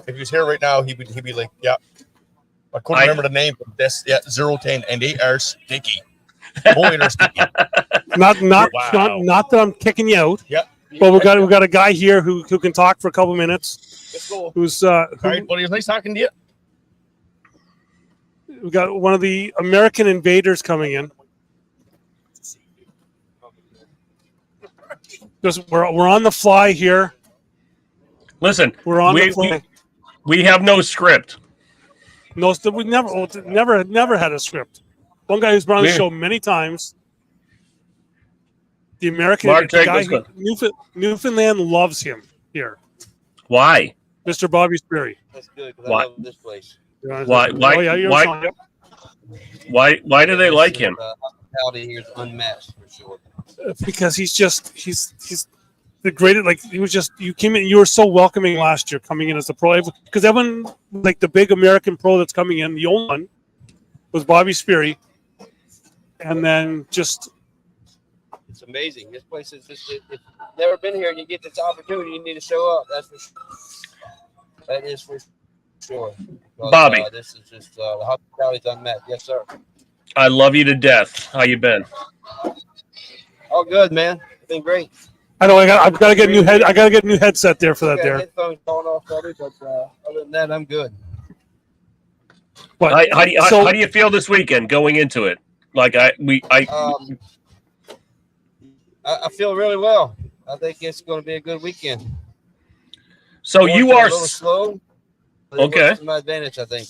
If he was here right now, he'd be like, yeah. I couldn't remember the name, but that's 0-10, and they are sticky. Boy, they're sticky. Not Wow. not that I'm kicking you out. Yeah. But we got a guy here who can talk for a couple minutes. Let's go. Who's All right, buddy. It was nice talking to you. we got one of the American invaders coming in. Just we're on the fly here. Listen, We're on the fly. we have no script. No, we never had a script. One guy who's been on the show many times. The American guy, Newfoundland loves him here. Why? Mr. Bobby Sperry. That's good. Why? I love this place. Why? Oh, yeah, Why do they like him? Hospitality here is unmatched for sure. Because he's the greatest. Like he was just, you came in, you were so welcoming last year coming in as a pro. Because everyone, like the big American pro that's coming in, the only one was Bobby Sperry. And then just. It's amazing. This place is just, if you've never been here and you get this opportunity, you need to show up. That's for sure. That is for sure. Because, Bobby. This is just, the hospitality is unmatched. Yes, sir. I love you to death. How you been? All good, man. It's been great. I know I've got to get a new head. I got to get a new headset there for that. Got there. headphones falling off, probably, but other than that, I'm good. But How do you feel this weekend going into it? Like I feel really well. I think it's going to be a good weekend. So you are a little slow. But it okay. works to my advantage, I think.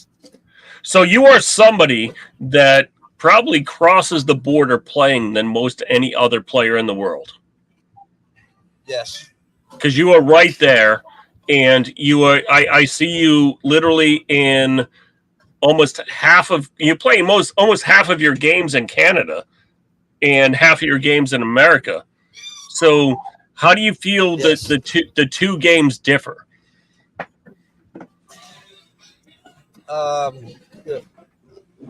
So you are somebody that probably crosses the border playing than most any other player in the world. Yes. Because you are right there, and you are. I see you literally in almost half of you playing almost half of your games in Canada, and half of your games in America. So how do you feel that the two games differ?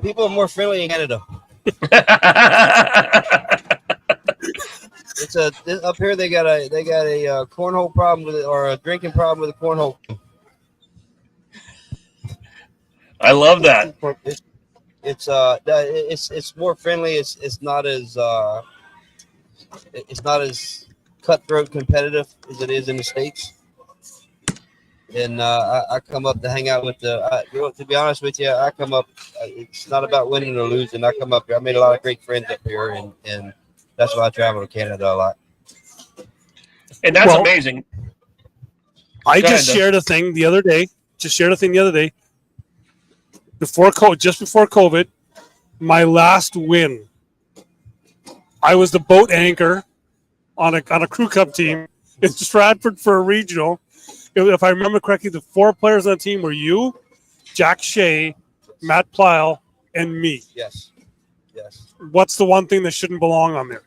People are more friendly in Canada. It's up here they got a cornhole problem with it, or a drinking problem with a cornhole. I love that. It's more friendly. It's not as cutthroat competitive as it is in the States. And I come up to hang out with to be honest with you, I come up. It's not about winning or losing. I come up here. I made a lot of great friends up here, and that's why I travel to Canada a lot. And that's amazing. I just shared a thing the other day. Before COVID, my last win. I was the boat anchor on a crew cup team in Stratford for a regional. If I remember correctly, the 4 players on the team were you, Jack Shea, Matt Plyle, and me. Yes. What's the one thing that shouldn't belong on there?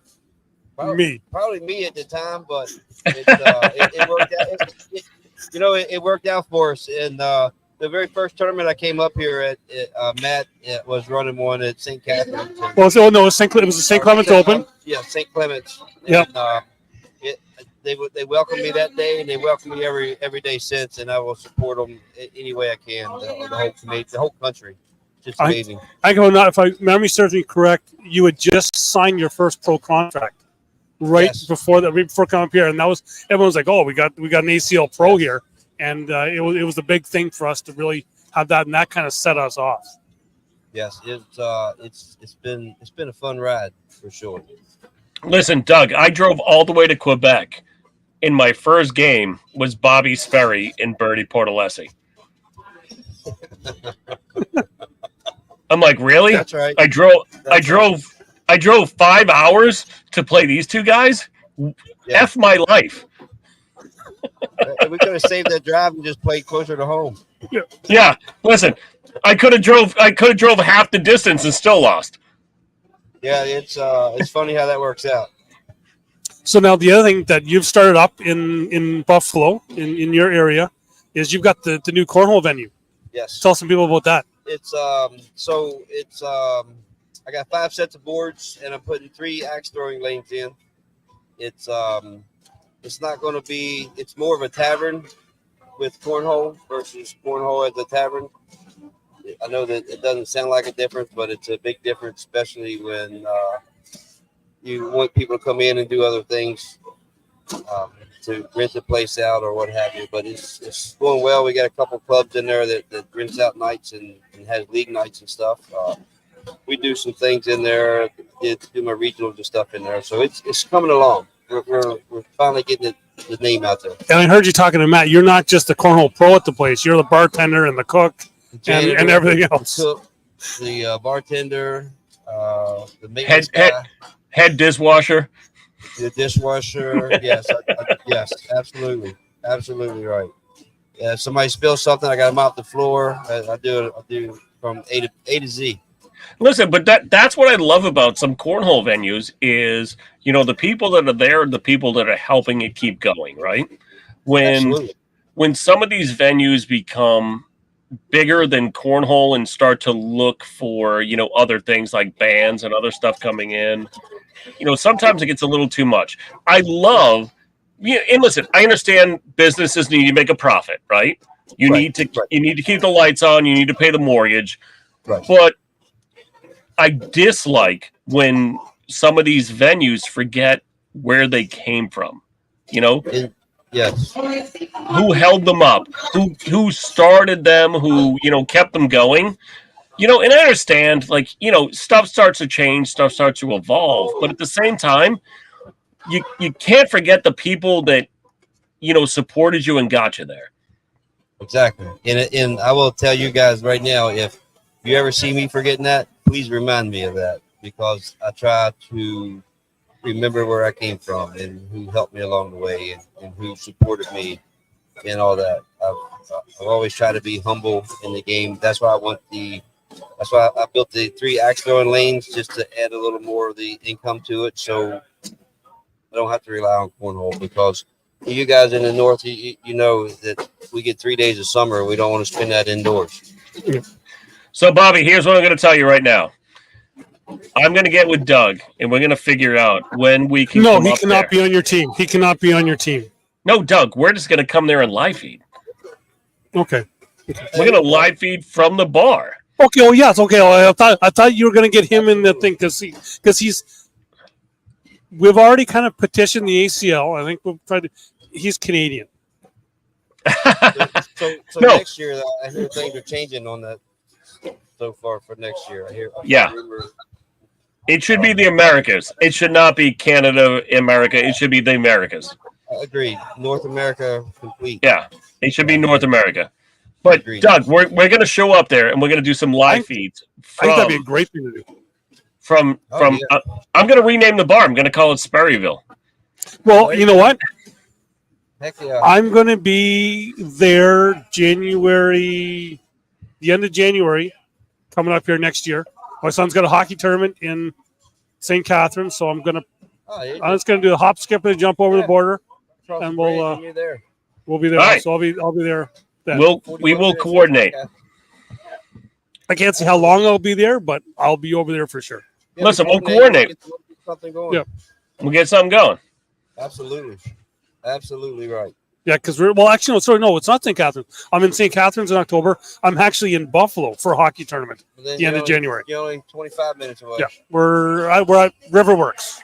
Me. Probably me at the time, but it worked out. It worked out for us. And the very first tournament I came up here at, Matt was running one at St. Catherine's. Well, it was the St. Clement's Open. Yeah, St. Clement's. Yep. And, they welcomed me that day, and they welcomed me every day since, and I will support them any way I can. The whole country, just amazing. I go now. If my memory serves me correct, you had just signed your first pro contract before coming up here, and that was everyone was like, "Oh, we got an ACL pro here," and it was a big thing for us to really have that, and that kind of set us off. Yes, it's been a fun ride for sure. Listen, Doug, I drove all the way to Quebec. In my first game was Bobby Sperry and Bertie Portalesi. I'm like, really? That's right. I drove 5 hours to play these two guys. Yeah. F my life. We could have saved that drive and just played closer to home. Yeah. Listen, I could have drove half the distance and still lost. Yeah, it's funny how that works out. So now the other thing that you've started up in Buffalo, in your area, is you've got the new cornhole venue. Yes. Tell some people about that. It's I got 5 sets of boards, and I'm putting 3 axe throwing lanes in. It's not going to be. It's more of a tavern with cornhole versus cornhole at the tavern. I know that it doesn't sound like a difference, but it's a big difference, especially when you want people to come in and do other things, to rent the place out or what have you. But it's going well. We got a couple clubs in there that rents out nights and has league nights and stuff. We do some things in there. Do my regionals and stuff in there. So it's coming along. We're finally getting the name out there. And I heard you talking to Matt. You're not just the cornhole pro at the place. You're the bartender and the cook and everything else. The cook, the bartender, the maintenance head dishwasher. The dishwasher. Yes, yes, absolutely right. Yeah, if somebody spills something, I got to mop the floor. I do from A to Z. Listen, but that's what I love about some cornhole venues is, the people that are there are the people that are helping it keep going, right? When some of these venues become bigger than cornhole and start to look for, other things like bands and other stuff coming in, sometimes it gets a little too much. I love, and listen, I understand businesses need to make a profit, right? You need to keep the lights on, you need to pay the mortgage, but I dislike when some of these venues forget where they came from, Yes. Who held them up, who started them, who, kept them going, and I understand, stuff starts to change, stuff starts to evolve, but at the same time, you can't forget the people that, supported you and got you there. Exactly. And I will tell you guys right now, if you ever see me forgetting that, please remind me of that, because I try to remember where I came from and who helped me along the way and who supported me and all that. I've always tried to be humble in the game. That's why I built the 3 axe throwing lanes, just to add a little more of the income to it, so I don't have to rely on cornhole. Because you guys in the north, you know that we get 3 days of summer. We don't want to spend that indoors. So, Bobby, here's what I'm going to tell you right now. I'm going to get with Doug, and we're going to figure out when we can. No, he cannot be on your team. He cannot be on your team. No, Doug, we're just going to come there and live feed. Okay. We're going to live feed from the bar. Okay. Oh, yes. Okay. I thought you were going to get him in the thing because he's. We've already kind of petitioned the ACL. I think we've tried to. He's Canadian. So no. Next year, I hear things are changing on that. So far for next year, I hear. It should be the Americas. It should not be Canada, America. It should be the Americas. Agreed. North America complete. Yeah, it should be North America. But agreed. Doug, we're going to show up there and we're going to do some live feeds. I think that'd be a great thing to do. I'm going to rename the bar. I'm going to call it Sperryville. Well, you know what? Heck yeah. I'm going to be there the end of January, coming up here next year. My son's got a hockey tournament in St. Catharines, so I'm just going to do a hop, skip, and jump over the border, and we'll be there. All right. So I'll be there. Then. We will coordinate. I can't say how long I'll be there, but I'll be over there for sure. Yeah, Listen, we'll coordinate. Something going. Yeah. We'll get something going. Absolutely right. Yeah, because no, it's not St. Catharines. I'm in St. Catharines in October. I'm actually in Buffalo for a hockey tournament at the end of January. You're only 25 minutes away. Yeah, we're at Riverworks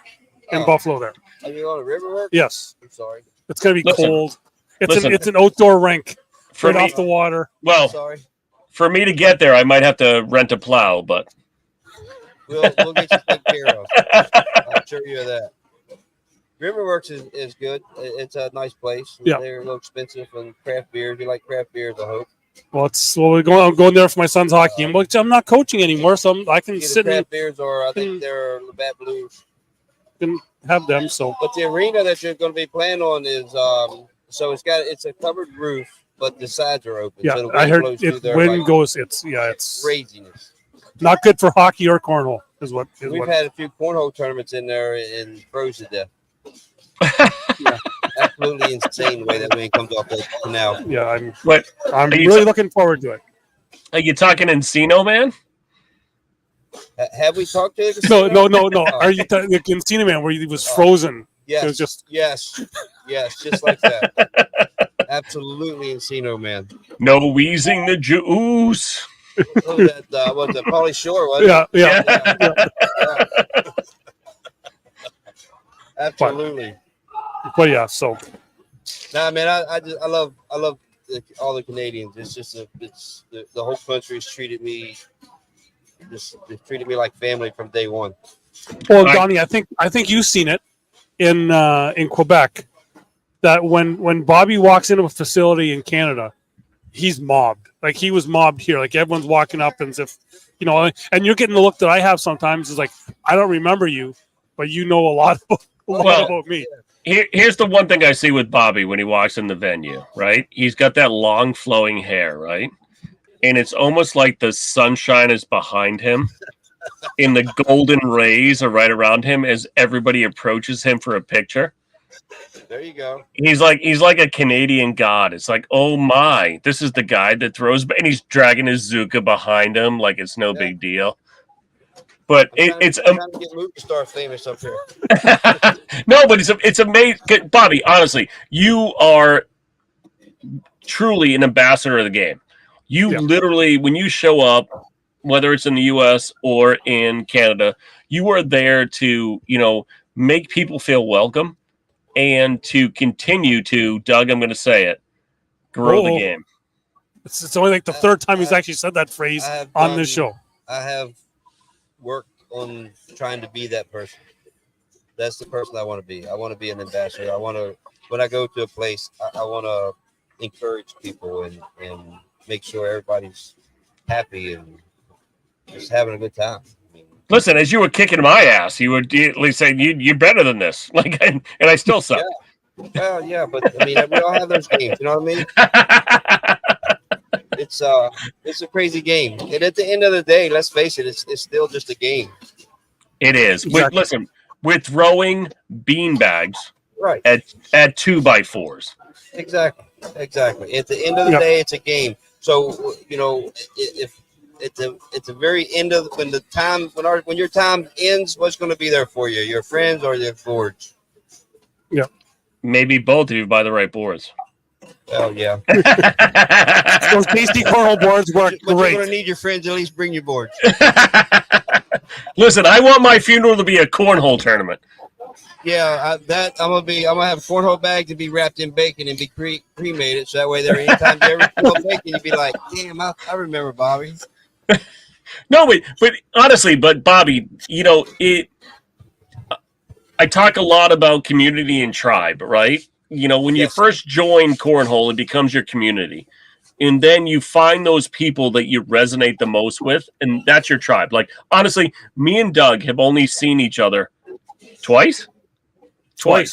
in Buffalo there. Are you on a Riverworks? Yes. I'm sorry. It's going to be cold. It's an outdoor rink right off the water. Well, for me to get there, I might have to rent a plow, but we'll get you taken care of. I'm sure you of that. Riverworks is good. It's a nice place. Yeah. They're a little expensive and craft beers. You like craft beers, I hope. Well, I'm going there for my son's hockey. I'm not coaching anymore, so I can sit and craft beers, or I think they're Labatt Blues. Can have them. So, but the arena that you're going to be playing on is so it's a covered roof, but the sides are open. Yeah, so I heard wind goes. It's craziness. Not good for hockey or cornhole. We've had a few cornhole tournaments in there and froze to death. Absolutely insane the way that wind comes off the canal. Yeah, I'm really looking forward to it. Are you talking Encino, man? Have we talked to the No. Are you the Encino man where he was frozen? Yes. It was just yes, just like that. Absolutely Encino man. No wheezing the juice. Was that Pauly Shore? Wasn't it? Yeah. Absolutely. But yeah, so. Nah, man, I love all the Canadians. It's just the whole country's treated me like family from day one. Well, Donnie, I think you've seen it in Quebec, that when Bobby walks into a facility in Canada, he's mobbed. Like he was mobbed here. Like everyone's walking up as if, and you're getting the look that I have sometimes is like, I don't remember you, but you know a lot about me. Here's the one thing I see with Bobby when he walks in the venue, right? He's got that long flowing hair, right? And it's almost like the sunshine is behind him and the golden rays are right around him as everybody approaches him for a picture. There you go. He's like a Canadian god. It's like, oh my, this is the guy that throws, and he's dragging his Zuka behind him like it's no big deal. But it's trying to get movie star famous up here. No, but it's amazing, Bobby. Honestly, you are truly an ambassador of the game. You literally, when you show up, whether it's in the U.S. or in Canada, you are there to make people feel welcome and to continue to, Doug, I'm going to say it, grow the game. It's only like the third time he's actually said that phrase on this show. I have worked on trying to be that person. That's the person I want to be. I want to be an ambassador. When I go to a place, I want to encourage people and make sure everybody's happy and just having a good time. Listen, as you were kicking my ass, you would at least say you're better than this. Like, and I still suck. Yeah. Well, yeah, but I mean, we all have those games. You know what I mean? It's a crazy game, and at the end of the day, let's face it, it's still just a game. It is. Exactly. Listen, we're throwing beanbags right at 2x4s. Exactly. At the end of the day, it's a game. So if at the very end of when your time ends, what's going to be there for you? Your friends or your boards? Yeah, maybe both of you buy the right boards. Oh yeah, those tasty cornhole boards work but great. You're going to need your friends to at least bring your boards. Listen, I want my funeral to be a cornhole tournament. Yeah, I'm gonna have cornhole bags and be wrapped in bacon and be cremated, so that way there anytime you ever feel bacon, you'd be like, damn, I remember Bobby. No, but honestly, Bobby, I talk a lot about community and tribe, right? When you first join cornhole, it becomes your community. And then you find those people that you resonate the most with, and that's your tribe. Like, honestly, me and Doug have only seen each other twice.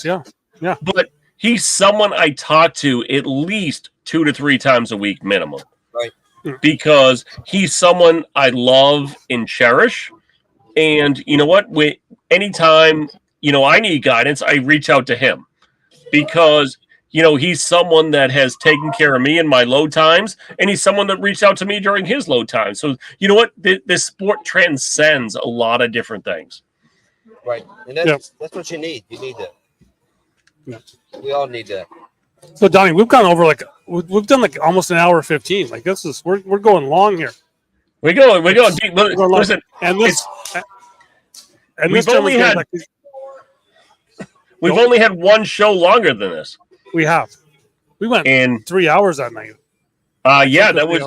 Yeah. Yeah. But he's someone I talk to at least 2 to 3 times a week minimum. Right. Because he's someone I love and cherish. And you know what? Anytime, I need guidance, I reach out to him. Because, he's someone that has taken care of me in my low times, and he's someone that reached out to me during his low times. So, you know what? This sport transcends a lot of different things. Right. And that's what you need. You need that. Yeah. We all need that. So, Donnie, we've gone over we've done almost an hour 15. Like this is we're going long here. We're going deep. Listen, and this and we've this only had only had one show longer than this. We went in 3 hours that night. Yeah, that was.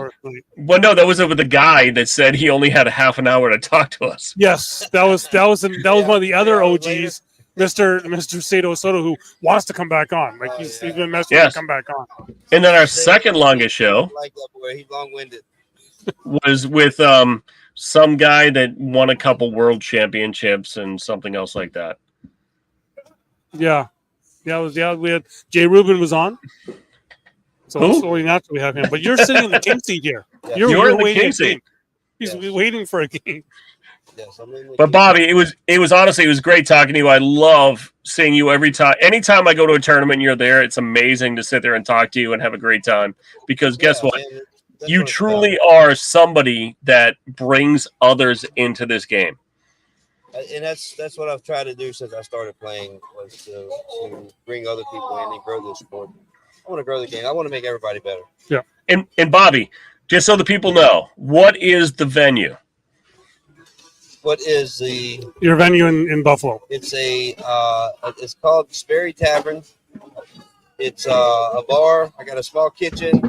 Well, no, that was with the guy that said he only had a half an hour to talk to us. Yes, that was one of the other OGs, Mr. Sato Soto, who wants to come back on. Like he's been messaging to come back on. And then our second longest show, like that boy, he's long-winded, was with some guy that won a couple world championships and something else like that. Yeah, we had Jay Rubin was on. So we naturally have him. But you're sitting in the king seat here. Yeah. You're in the king seat. He's waiting for a game. Yes, but Bobby, it was honestly, it was great talking to you. I love seeing you every time. Anytime I go to a tournament and you're there, it's amazing to sit there and talk to you and have a great time. Because guess what? Man, you truly are somebody that brings others into this game. And that's what I've tried to do since I started playing, was to bring other people in and grow this sport. I want to grow the game. I want to make everybody better. Yeah. And Bobby, just so the people know, what is the venue? What is your venue in Buffalo? It's it's called Sperry Tavern. It's a bar. I got a small kitchen.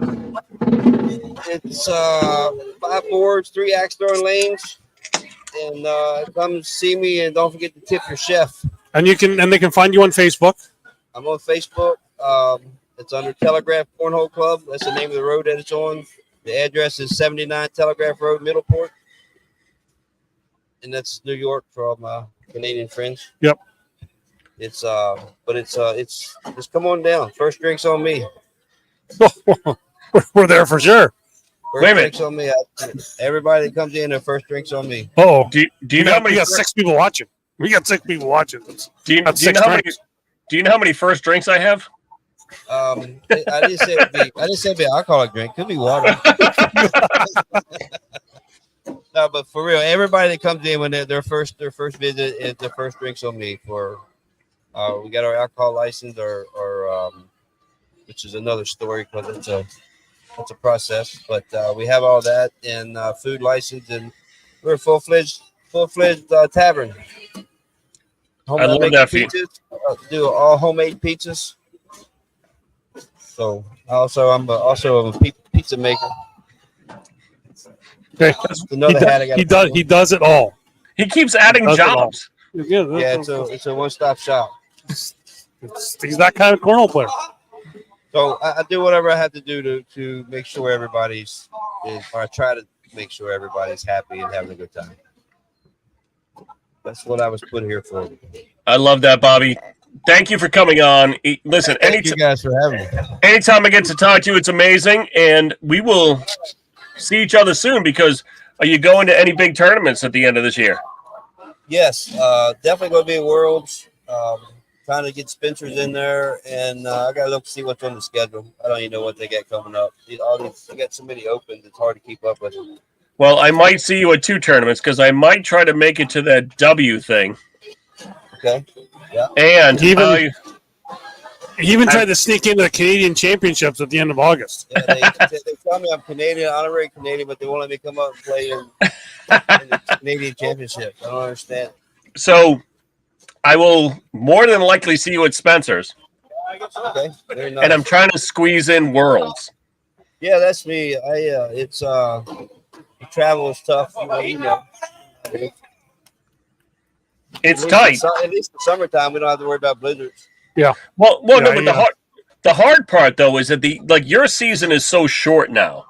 It's 5 boards, 3 axe throwing lanes. And come see me, and don't forget to tip your chef. And they can find you on Facebook. I'm on Facebook. It's under Telegraph Cornhole Club. That's the name of the road that it's on. The address is 79 Telegraph Road, Middleport. And that's New York for all my Canadian friends. Yep. It's just come on down. First drink's on me. We're there for sure. First drink's on me. Everybody that comes in, their first drink's on me. Oh, do you know how many? We got 6 people watching. We got 6 people watching. Do you know how many first drinks I have? I didn't say it'd be an alcoholic drink. Could be water. No, but for real, everybody that comes in when their first visit, their first drink's on me. For we got our alcohol license, or which is another story because it's a process. But we have all that, and food license, and we're a full-fledged tavern. I love that pizzas. Do all homemade pizzas. So I'm also a pizza maker. Okay. He does it all. He keeps adding jobs. Yeah, it's a one-stop shop. He's that kind of cornhole player. So I do whatever I have to do to make sure everybody's, or I try to make sure everybody's happy and having a good time. That's what I was put here for. I love that, Bobby. Thank you for coming on. Listen, thank you guys for having me. Anytime I get to talk to you, it's amazing, and we will see each other soon. Because are you going to any big tournaments at the end of this year? Yes, definitely going to be Worlds. Trying to get Spencer's in there, and I got to look to see what's on the schedule. I don't even know what they got coming up. They got so many opens; it's hard to keep up with them. Well, I might see you at 2 tournaments because I might try to make it to that W thing. Okay. Yeah. And he even tried to sneak into the Canadian Championships at the end of August. Yeah, they tell me I'm Canadian, honorary Canadian, but they won't let me come up and play in the Canadian Championship. I don't understand. So I will more than likely see you at Spencer's. Okay. Very nice. And I'm trying to squeeze in Worlds. Yeah, that's me. Travel is tough. You know. It's tight. At least in summertime, we don't have to worry about blizzards. Yeah. Well, no, but the hard part though is that your season is so short now,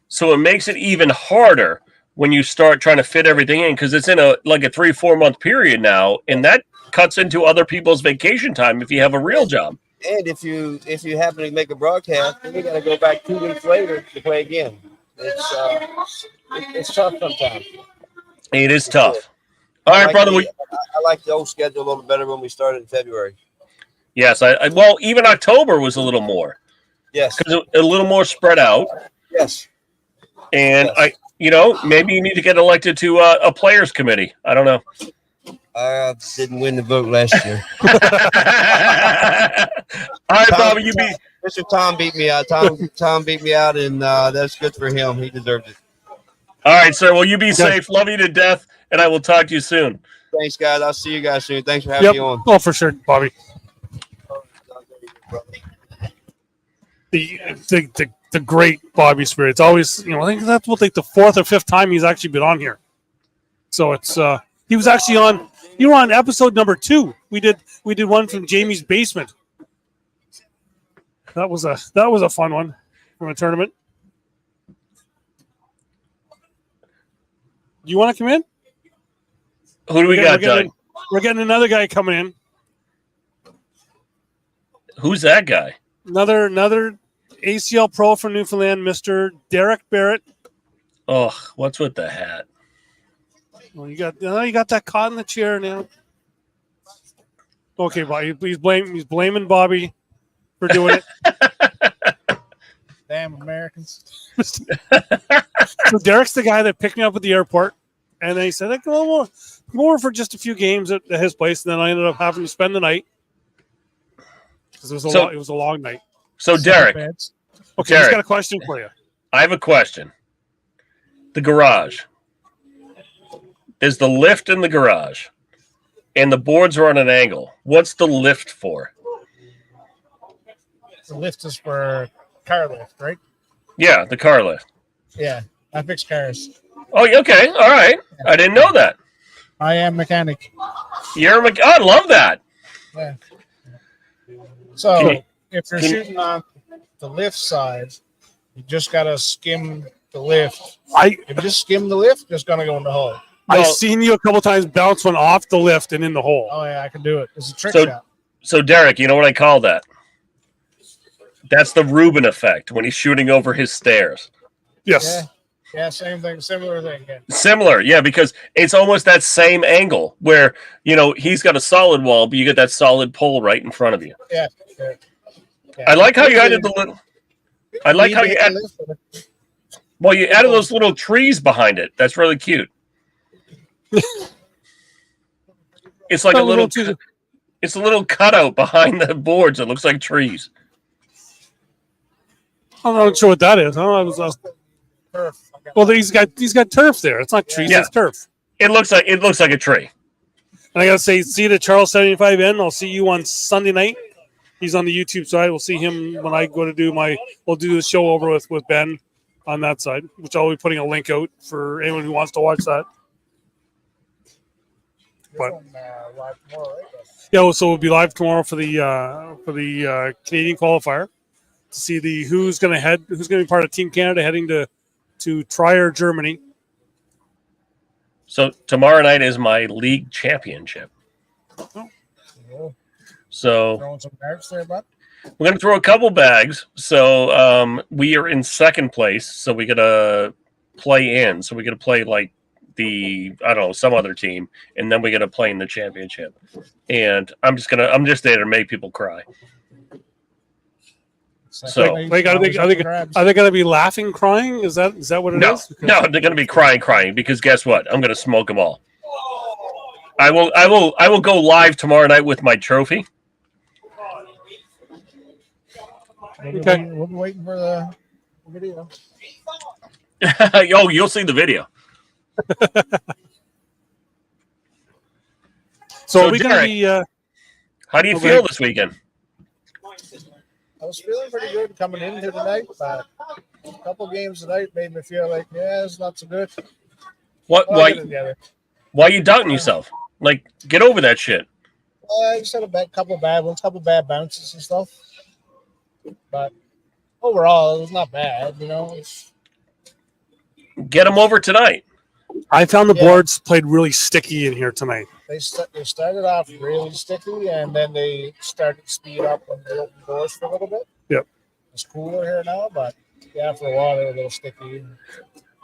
so it makes it even harder. when you start trying to fit everything in, because it's in a 3-4 month period now, and that cuts into other people's vacation time if you have a real job. And if you happen to make a broadcast, then you got to go back 2 weeks later to play again. It's tough sometimes. It is tough. All right, brother. I like the old schedule a little bit better when we started in February. Yes, well, even October was a little more. Yes, because a little more spread out. Yes, and yes. Maybe you need to get elected to a players committee. I don't know. I didn't win the vote last year. All right, Bobby, Mr. Tom beat me out. Tom beat me out, and that's good for him. He deserved it. All right, sir. Well, you be safe. Love you to death, and I will talk to you soon. Thanks, guys. I'll see you guys soon. Thanks for having me on. Oh, for sure, Bobby. The great Bobby Spirit. It's always, I think that's the 4th or 5th time he's actually been on here. So it's he was actually on. You were on episode number 2. We did one from Jamie's basement. That was a fun one from a tournament. Do you want to come in? Who do we got, Doug? We're getting another guy coming in. Who's that guy? Another ACL pro from Newfoundland, Mr. Derek Barrett. Oh, what's with the hat? Well, you got that caught in the chair now. Okay, Bobby, he's blaming Bobby for doing it. Damn Americans. So Derek's the guy that picked me up at the airport, and then he said, "I come over for just a few games at his place," and then I ended up having to spend the night because it was a long night. So Derek, okay, he's got a question for you. I have a question. The garage. There's the lift in the garage, and the boards are on an angle. What's the lift for? The lift is for car lift, right? Yeah, the car lift. Yeah, I fix cars. Oh, okay. All right. I didn't know that. I am mechanic. You're a mechanic. I love that. Yeah. So if you're shooting on the lift side, you just got to skim the lift. If you just skim the lift, it's going to go in the hole. I've seen you a couple times bounce one off the lift and in the hole. Oh, yeah, I can do it. It's a trick shot. So, Derek, you know what I call that? That's the Rubin effect when he's shooting over his stairs. Yes. Yeah, same thing. Similar thing. Yeah. Similar, yeah, because it's almost that same angle where, he's got a solid wall, but you get that solid pole right in front of you. Yeah. I like how you added the little... I like how you added... Well, you added those little trees behind it. That's really cute. It's like a little cutout behind the boards. It looks like trees. I'm not sure what that is. Turf. Well, he's got turf there. It's not trees. It's turf. It looks like a tree. And I gotta say, see you to Charles 75N. I'll see you on Sunday night. He's on the YouTube side. We'll see him when I go to do we'll do the show over with Ben on that side, which I'll be putting a link out for anyone who wants to watch that. But yeah, so we'll be live tomorrow for the Canadian qualifier to see who's going to be part of Team Canada heading to Trier, Germany. So tomorrow night is my league championship. So throwing some darts there, bud. We're going to throw a couple bags. So we are in second place. So we got to play in. So we got to play like some other team, and then we got to play in the championship. And I'm just there to make people cry. So are they going to be laughing, crying? Is that what it is? No, they're going to be crying because guess what? I'm going to smoke them all. I will go live tomorrow night with my trophy. Okay. We'll be waiting for the video. Oh, you'll see the video. So are we going to be... how do you feel this weekend? I was feeling pretty good coming into tonight, but a couple games tonight made me feel like, it's not so good. Why are you doubting yourself? Like, get over that shit. I just had a couple bad ones, couple bad bounces and stuff. But overall, it was not bad, Get them over tonight. I found the Yeah. boards played really sticky in here tonight. They started off really sticky, and then they started to speed up when they opened doors for a little bit. Yep. It's cooler here now, but yeah, for a while they were a little sticky.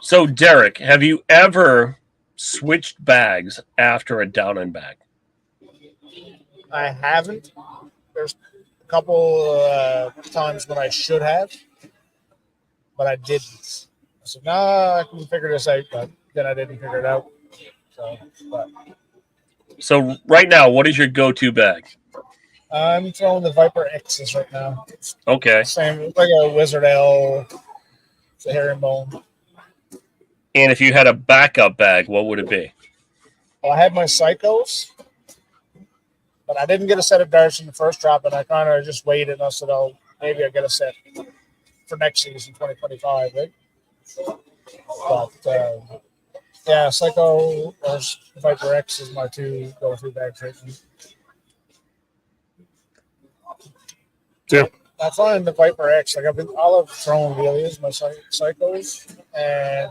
So, Derek, have you ever switched bags after a down and bag? I haven't. There's a couple times when I should have, but I didn't. I said, "Nah, I can figure this out," but then I didn't figure it out. So, right now, what is your go-to bag? I'm throwing the Viper X's right now. Okay. Same, it's like a Wizard L. It's a herringbone. And if you had a backup bag, what would it be? Well, I had my Psychos, but I didn't get a set of darts in the first drop, and I kind of just waited. And I said, "Oh, maybe I'll get a set for next season, 2025, right?" But yeah, Psycho or Viper X is my two go-to bags right now. Yeah. I find the Viper X, like I'll have thrown wheelies, my Psychos, and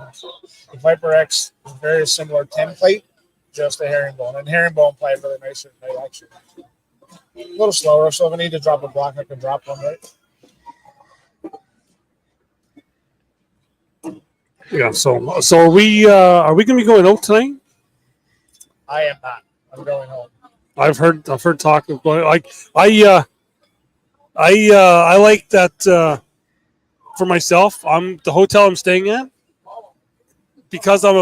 the Viper X is very similar template, just a herringbone. And herringbone played really nice at night, actually. A little slower, so if I need to drop a block, I can drop one, right? Yeah. So are we going to be going out tonight? I am not. I'm going home. I've heard talk about like I like that for myself. The hotel I'm staying at, because I've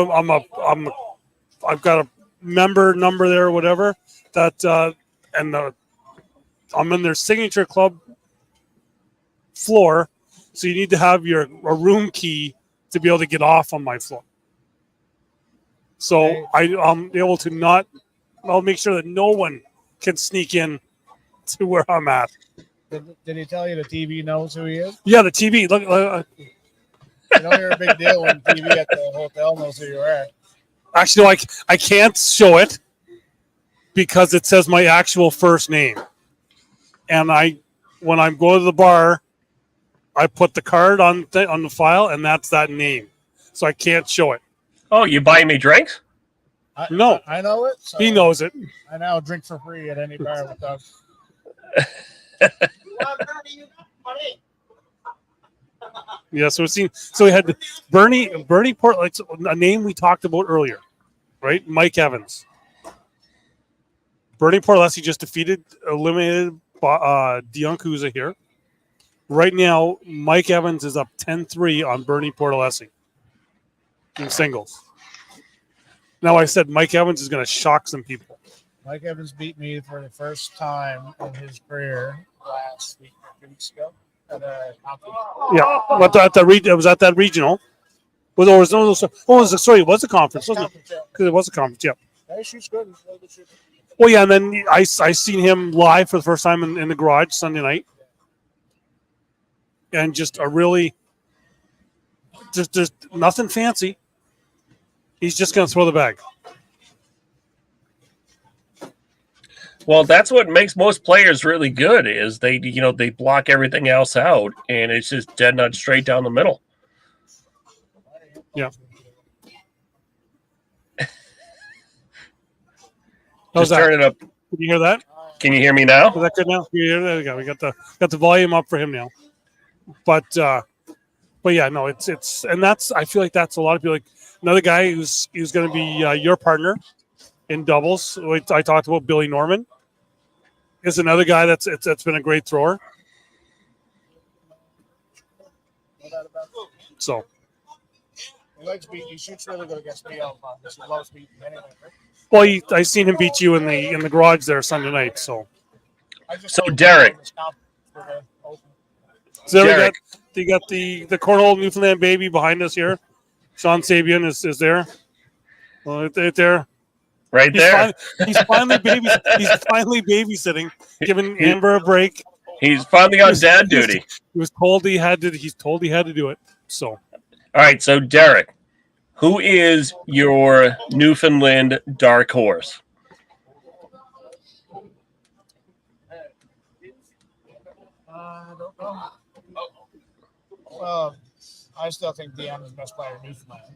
got a member number there or whatever that I'm in their signature club floor, so you need to have a room key to be able to get off on my floor. So I'm able to not. I'll make sure that no one can sneak in to where I'm at. Did he tell you the TV knows who he is? Yeah, the TV. Look, You know you're a big deal when TV at the hotel knows who you are. actually, no, I can't show it because it says my actual first name. And when I'm going to the bar, I put the card on the file, and that's that name. So I can't show it. Oh, you buying me drinks? No. I know it. So He knows it. I now drink for free at any bar with Doug. Yeah, so we had Bernie Port, like a name we talked about earlier, right? Mike Evans. Bernie Portlesi just eliminated Diancuza here. Right now, Mike Evans is up 10-3 on Bernie Portlesi in singles. Now, I said Mike Evans is going to shock some people. Mike Evans beat me for the first time in his career last week, 2 weeks ago. Yeah, but it was at that regional. It was a conference, wasn't it? Because it was a conference, yeah. Yeah, shoots good. Well, yeah, and then I seen him live for the first time in the garage Sunday night. And just just nothing fancy. He's just going to throw the bag. Well, that's what makes most players really good is they block everything else out, and it's just dead nut straight down the middle. Yeah. Just turn it up. Can you hear that? Can you hear me now? Is that good now? There we go. We got the volume up for him now. But yeah, no, it's and that's I feel like that's a lot of people. Like another guy who's going to be your partner in doubles. I talked about Billy Norman. Is another guy that's been a great thrower. So He shoots really good against me. He loves beating anyway. Right? well, I seen him beat you in the garage there Sunday night. So Derek. So there we got the Cornhole Newfoundland baby behind us here. Sean Sabian is there. Right there. Right there. He's finally babysitting, giving Amber a break. He's finally on dad duty. He was told he had to. He's told he had to do it. So, all right. So, Derek, who is your Newfoundland dark horse? I don't know. Well, I still think Deanna's the best player in Newfoundland.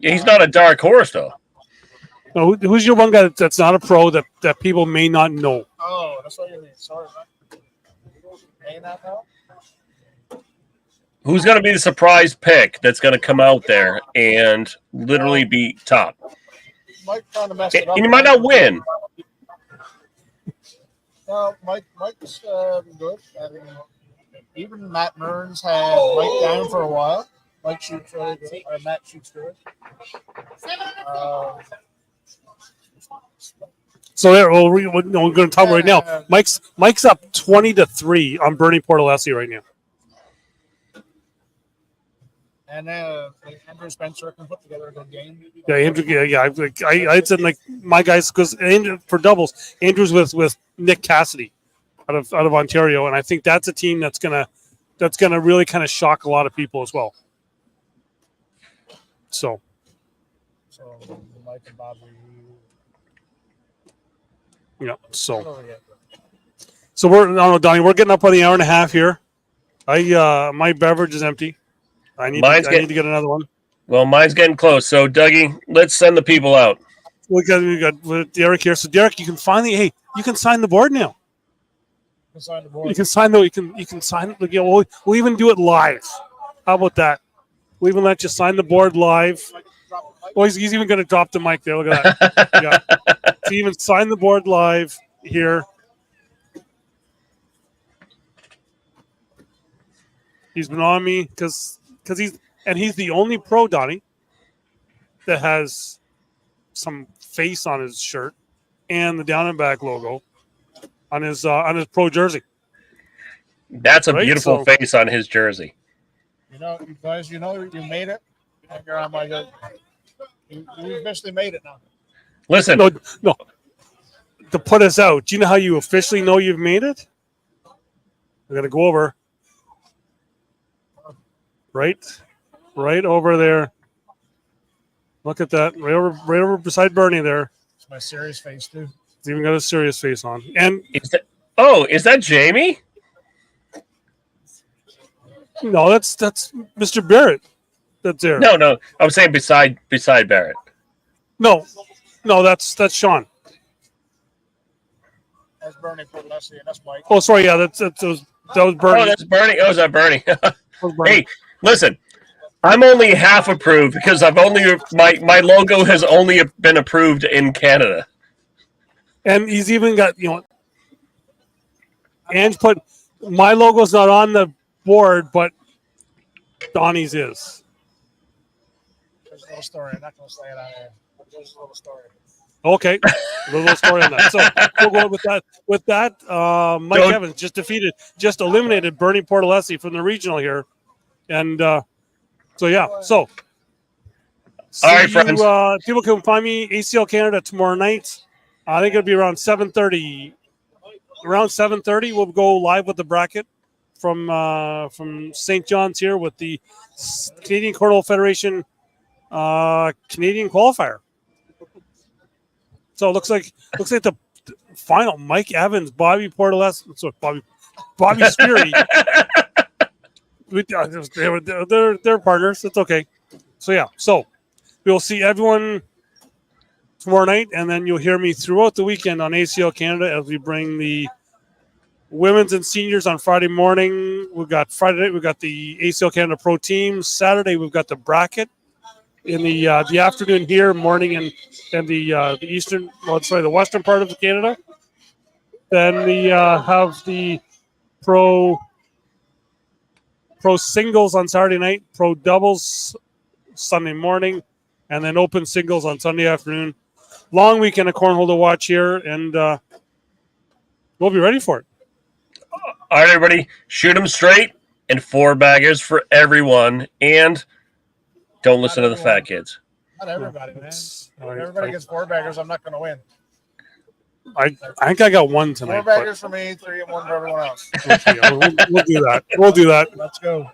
He's not a dark horse, though. No, who's your one guy that's not a pro that people may not know? Oh, that's what you mean. Sorry, man. May not know? Who's going to be the surprise pick that's going to come out there and literally be top? Mike kind of messed it up. And you might not win. Well, Mike's been good. I mean, even Matt Mearns had Mike down for a while. Mike shoots really good. Or Matt shoots good. So there, we're going to talk right now. Mike's up 20-3 on Bernie Portalessi right now. And Andrew Spencer can put together a good game. Yeah, Andrew. Yeah. I said like my guys because for doubles, Andrew's with Nick Cassidy out of Ontario, and I think that's a team that's gonna really kind of shock a lot of people as well. So Mike and Bobby. Yeah. So we're Donnie. We're getting up on the hour and a half here. My beverage is empty. I need to get another one. Well, mine's getting close. So, Dougie, let's send the people out. We got Derek here. So, Derek, you can finally you can sign the board now. You can sign the board. You can sign you can sign it. We'll even do it live. How about that? We'll even let you sign the board live. Oh, he's even going to drop the mic there. Look at that. Yeah. So even sign the board live here. He's been on me because he's the only pro, Donnie, that has some face on his shirt and the down and back logo on his pro jersey. That's a beautiful face on his jersey. You guys, you made it. And you're on my good. You officially made it now. Listen. No. To put us out, do you know how you officially know you've made it? I'm going to go over. Right over there. Look at that. Right over beside Bernie there. It's my serious face, too. He's even got a serious face on. And is that Jamie? No, that's Mr. Barrett. That's there. No. I was saying beside Barrett. No, that's Sean. That's Bernie Portalessi, and that's Mike. Oh, sorry. Yeah, that was Bernie. Oh, that's Bernie. Oh, is that Bernie? Hey, listen. I'm only half approved because my logo has only been approved in Canada. And he's even got Ange put my logo's not on the board, but Donnie's is. There's a little story. I'm not going to say it out here. There's a little story. Okay, a little story on that. So we'll go with that. Mike Evans just eliminated Bernie Portalessi from the regional here, and so yeah. So all right, friends. People can find me ACL Canada tomorrow night. I think it'll be around 7:30. Around 7:30, we'll go live with the bracket from St. John's here with the Canadian Cornhole Federation Canadian qualifier. So it looks like the final Mike Evans, Bobby Portalessi, Bobby Speary. They're partners. It's okay. So yeah. So we'll see everyone tomorrow night, and then you'll hear me throughout the weekend on ACL Canada as we bring the women's and seniors on Friday morning. We've got Friday night. We've got the ACL Canada Pro team. Saturday we've got the bracket. In the afternoon here, morning and the eastern, the western part of Canada. Then we have the pro singles on Saturday night, pro doubles Sunday morning, and then open singles on Sunday afternoon. Long weekend of cornhole to watch here, and we'll be ready for it. All right, everybody, shoot them straight and 4 baggers for everyone, and don't listen to the fat kids. Not everybody, man. If everybody gets 4 baggers, I'm not going to win. I think I got one tonight. 4 baggers for me, 3 and 1 for everyone else. Okay, we'll do that. We'll do that. Let's go.